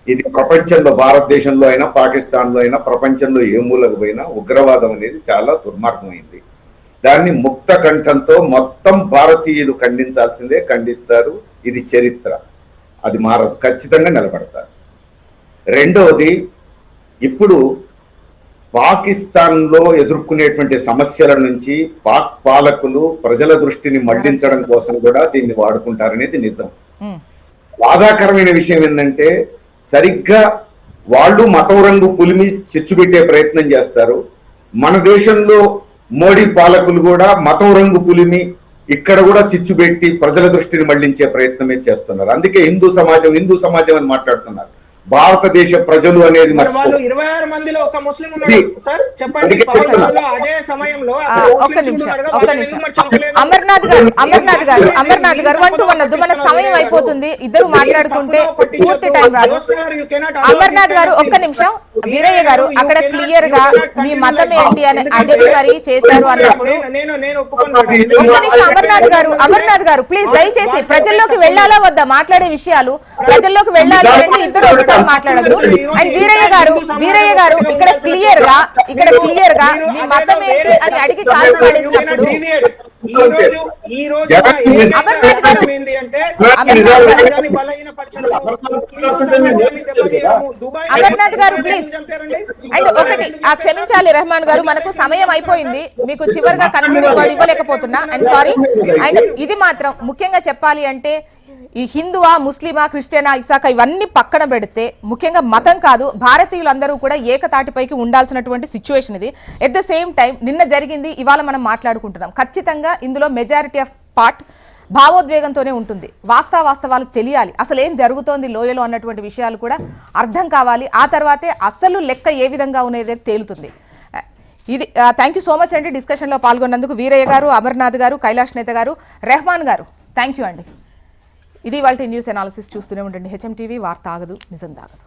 ఇది ప్రపంచంలో, భారతదేశంలో అయినా పాకిస్తాన్ లో అయినా ప్రపంచంలో ఏ మూలకు పోయినా ఉగ్రవాదం అనేది చాలా దుర్మార్గమైంది. దాన్ని ముక్త కంఠంతో మొత్తం భారతీయులు ఖండించాల్సిందే, ఖండిస్తారు. ఇది చరిత్ర, అది మారదు, ఖచ్చితంగా నిలబడతారు. రెండవది, ఇప్పుడు పాకిస్తాన్లో ఎదుర్కొనేటువంటి సమస్యల నుంచి పాక్ పాలకులు ప్రజల దృష్టిని మళ్లించడం కోసం కూడా దీన్ని వాడుకుంటారనేది నిజం. బాధాకరమైన విషయం ఏంటంటే, సరిగ్గా వాళ్ళు మతం రంగు పులిమి చిచ్చుపెట్టే ప్రయత్నం చేస్తారు. మన దేశంలో మోడీ పాలకులు కూడా మతం రంగు పులిమి ఇక్కడ కూడా చిచ్చుపెట్టి ప్రజల దృష్టిని మళ్లించే ప్రయత్నమే చేస్తున్నారు. అందుకే హిందూ సమాజం అని మాట్లాడుతున్నారు. భారతదేశ ప్రజలు అనేది వాళ్ళు 26 మందిలో ఒక ముస్లిం ఉన్నాడు సార్, చెప్పండి. అదే సమయంలో ఒక్క నిమిషం అమర్నాథ్ గారు 1 to 1 వద్దు, మనకు సమయం అయిపోతుంది. ఇద్దరు మాట్లాడుకుంటే పూర్తి టైం రాదు. అమర్నాథ్ గారు ఒక్క నిమిషం. వీరయ్య గారు అక్కడ క్లియర్ గా మీ మతం ఏంటి అని అడిగి మరీ చేశారు అన్నప్పుడు ఒక్క నిమిషం అమర్నాథ్ గారు ప్లీజ్ దయచేసి ప్రజల్లోకి వెళ్ళాలా వద్దా మాట్లాడే విషయాలు, ప్రజల్లోకి వెళ్ళాలి అంటే ఇద్దరు ఒకసారి మాట్లాడద్దు. అండ్ వీరయ్య గారు ఇక్కడ క్లియర్ గా మీ మతం ఏంటి అని అడిగి కాల్చి పడేసినప్పుడు అమర్నాథ్ గారు ప్లీజ్. అండ్ ఒకటి క్షమించాలి రెహమాన్ గారు, మనకు సమయం అయిపోయింది, మీకు చివరిగా కన్క్లూడింగ్ ఇవ్వలేకపోతున్నా, అండ్ సారీ. అండ్ ఇది మాత్రం ముఖ్యంగా చెప్పాలి అంటే, ఈ హిందువా, ముస్లిమా, క్రిస్టియనా, ఇసాకా ఇవన్నీ పక్కన పెడితే ముఖ్యంగా మతం కాదు, భారతీయులందరూ కూడా ఏకతాటిపైకి ఉండాల్సినటువంటి సిచ్యువేషన్ ఇది. ఎట్ ద సేమ్ టైం నిన్న జరిగింది, ఇవాళ మనం మాట్లాడుకుంటున్నాం. ఖచ్చితంగా ఇందులో మెజారిటీ ఆఫ్ పార్ట్ భావోద్వేగంతోనే ఉంటుంది. వాస్తవాలు తెలియాలి, అసలు ఏం జరుగుతోంది లోయలో అన్నటువంటి విషయాలు కూడా అర్థం కావాలి. ఆ తర్వాతే అసలు లెక్క ఏ విధంగా ఉన్నది తేలుతుంది. ఇది థ్యాంక్ యూ సో మచ్ అండి డిస్కషన్లో పాల్గొన్నందుకు. వీరయ్య గారు, అమర్నాథ్ గారు, కైలాష్ నేత గారు, రెహమాన్ గారు, థ్యాంక్ యూ అండి. ఇది వాళ్ళ న్యూస్ అనాలిసిస్. చూస్తూనే ఉండండి హెచ్ఎం టీవీ. వార్త ఆగదు, నిజం తాగదు.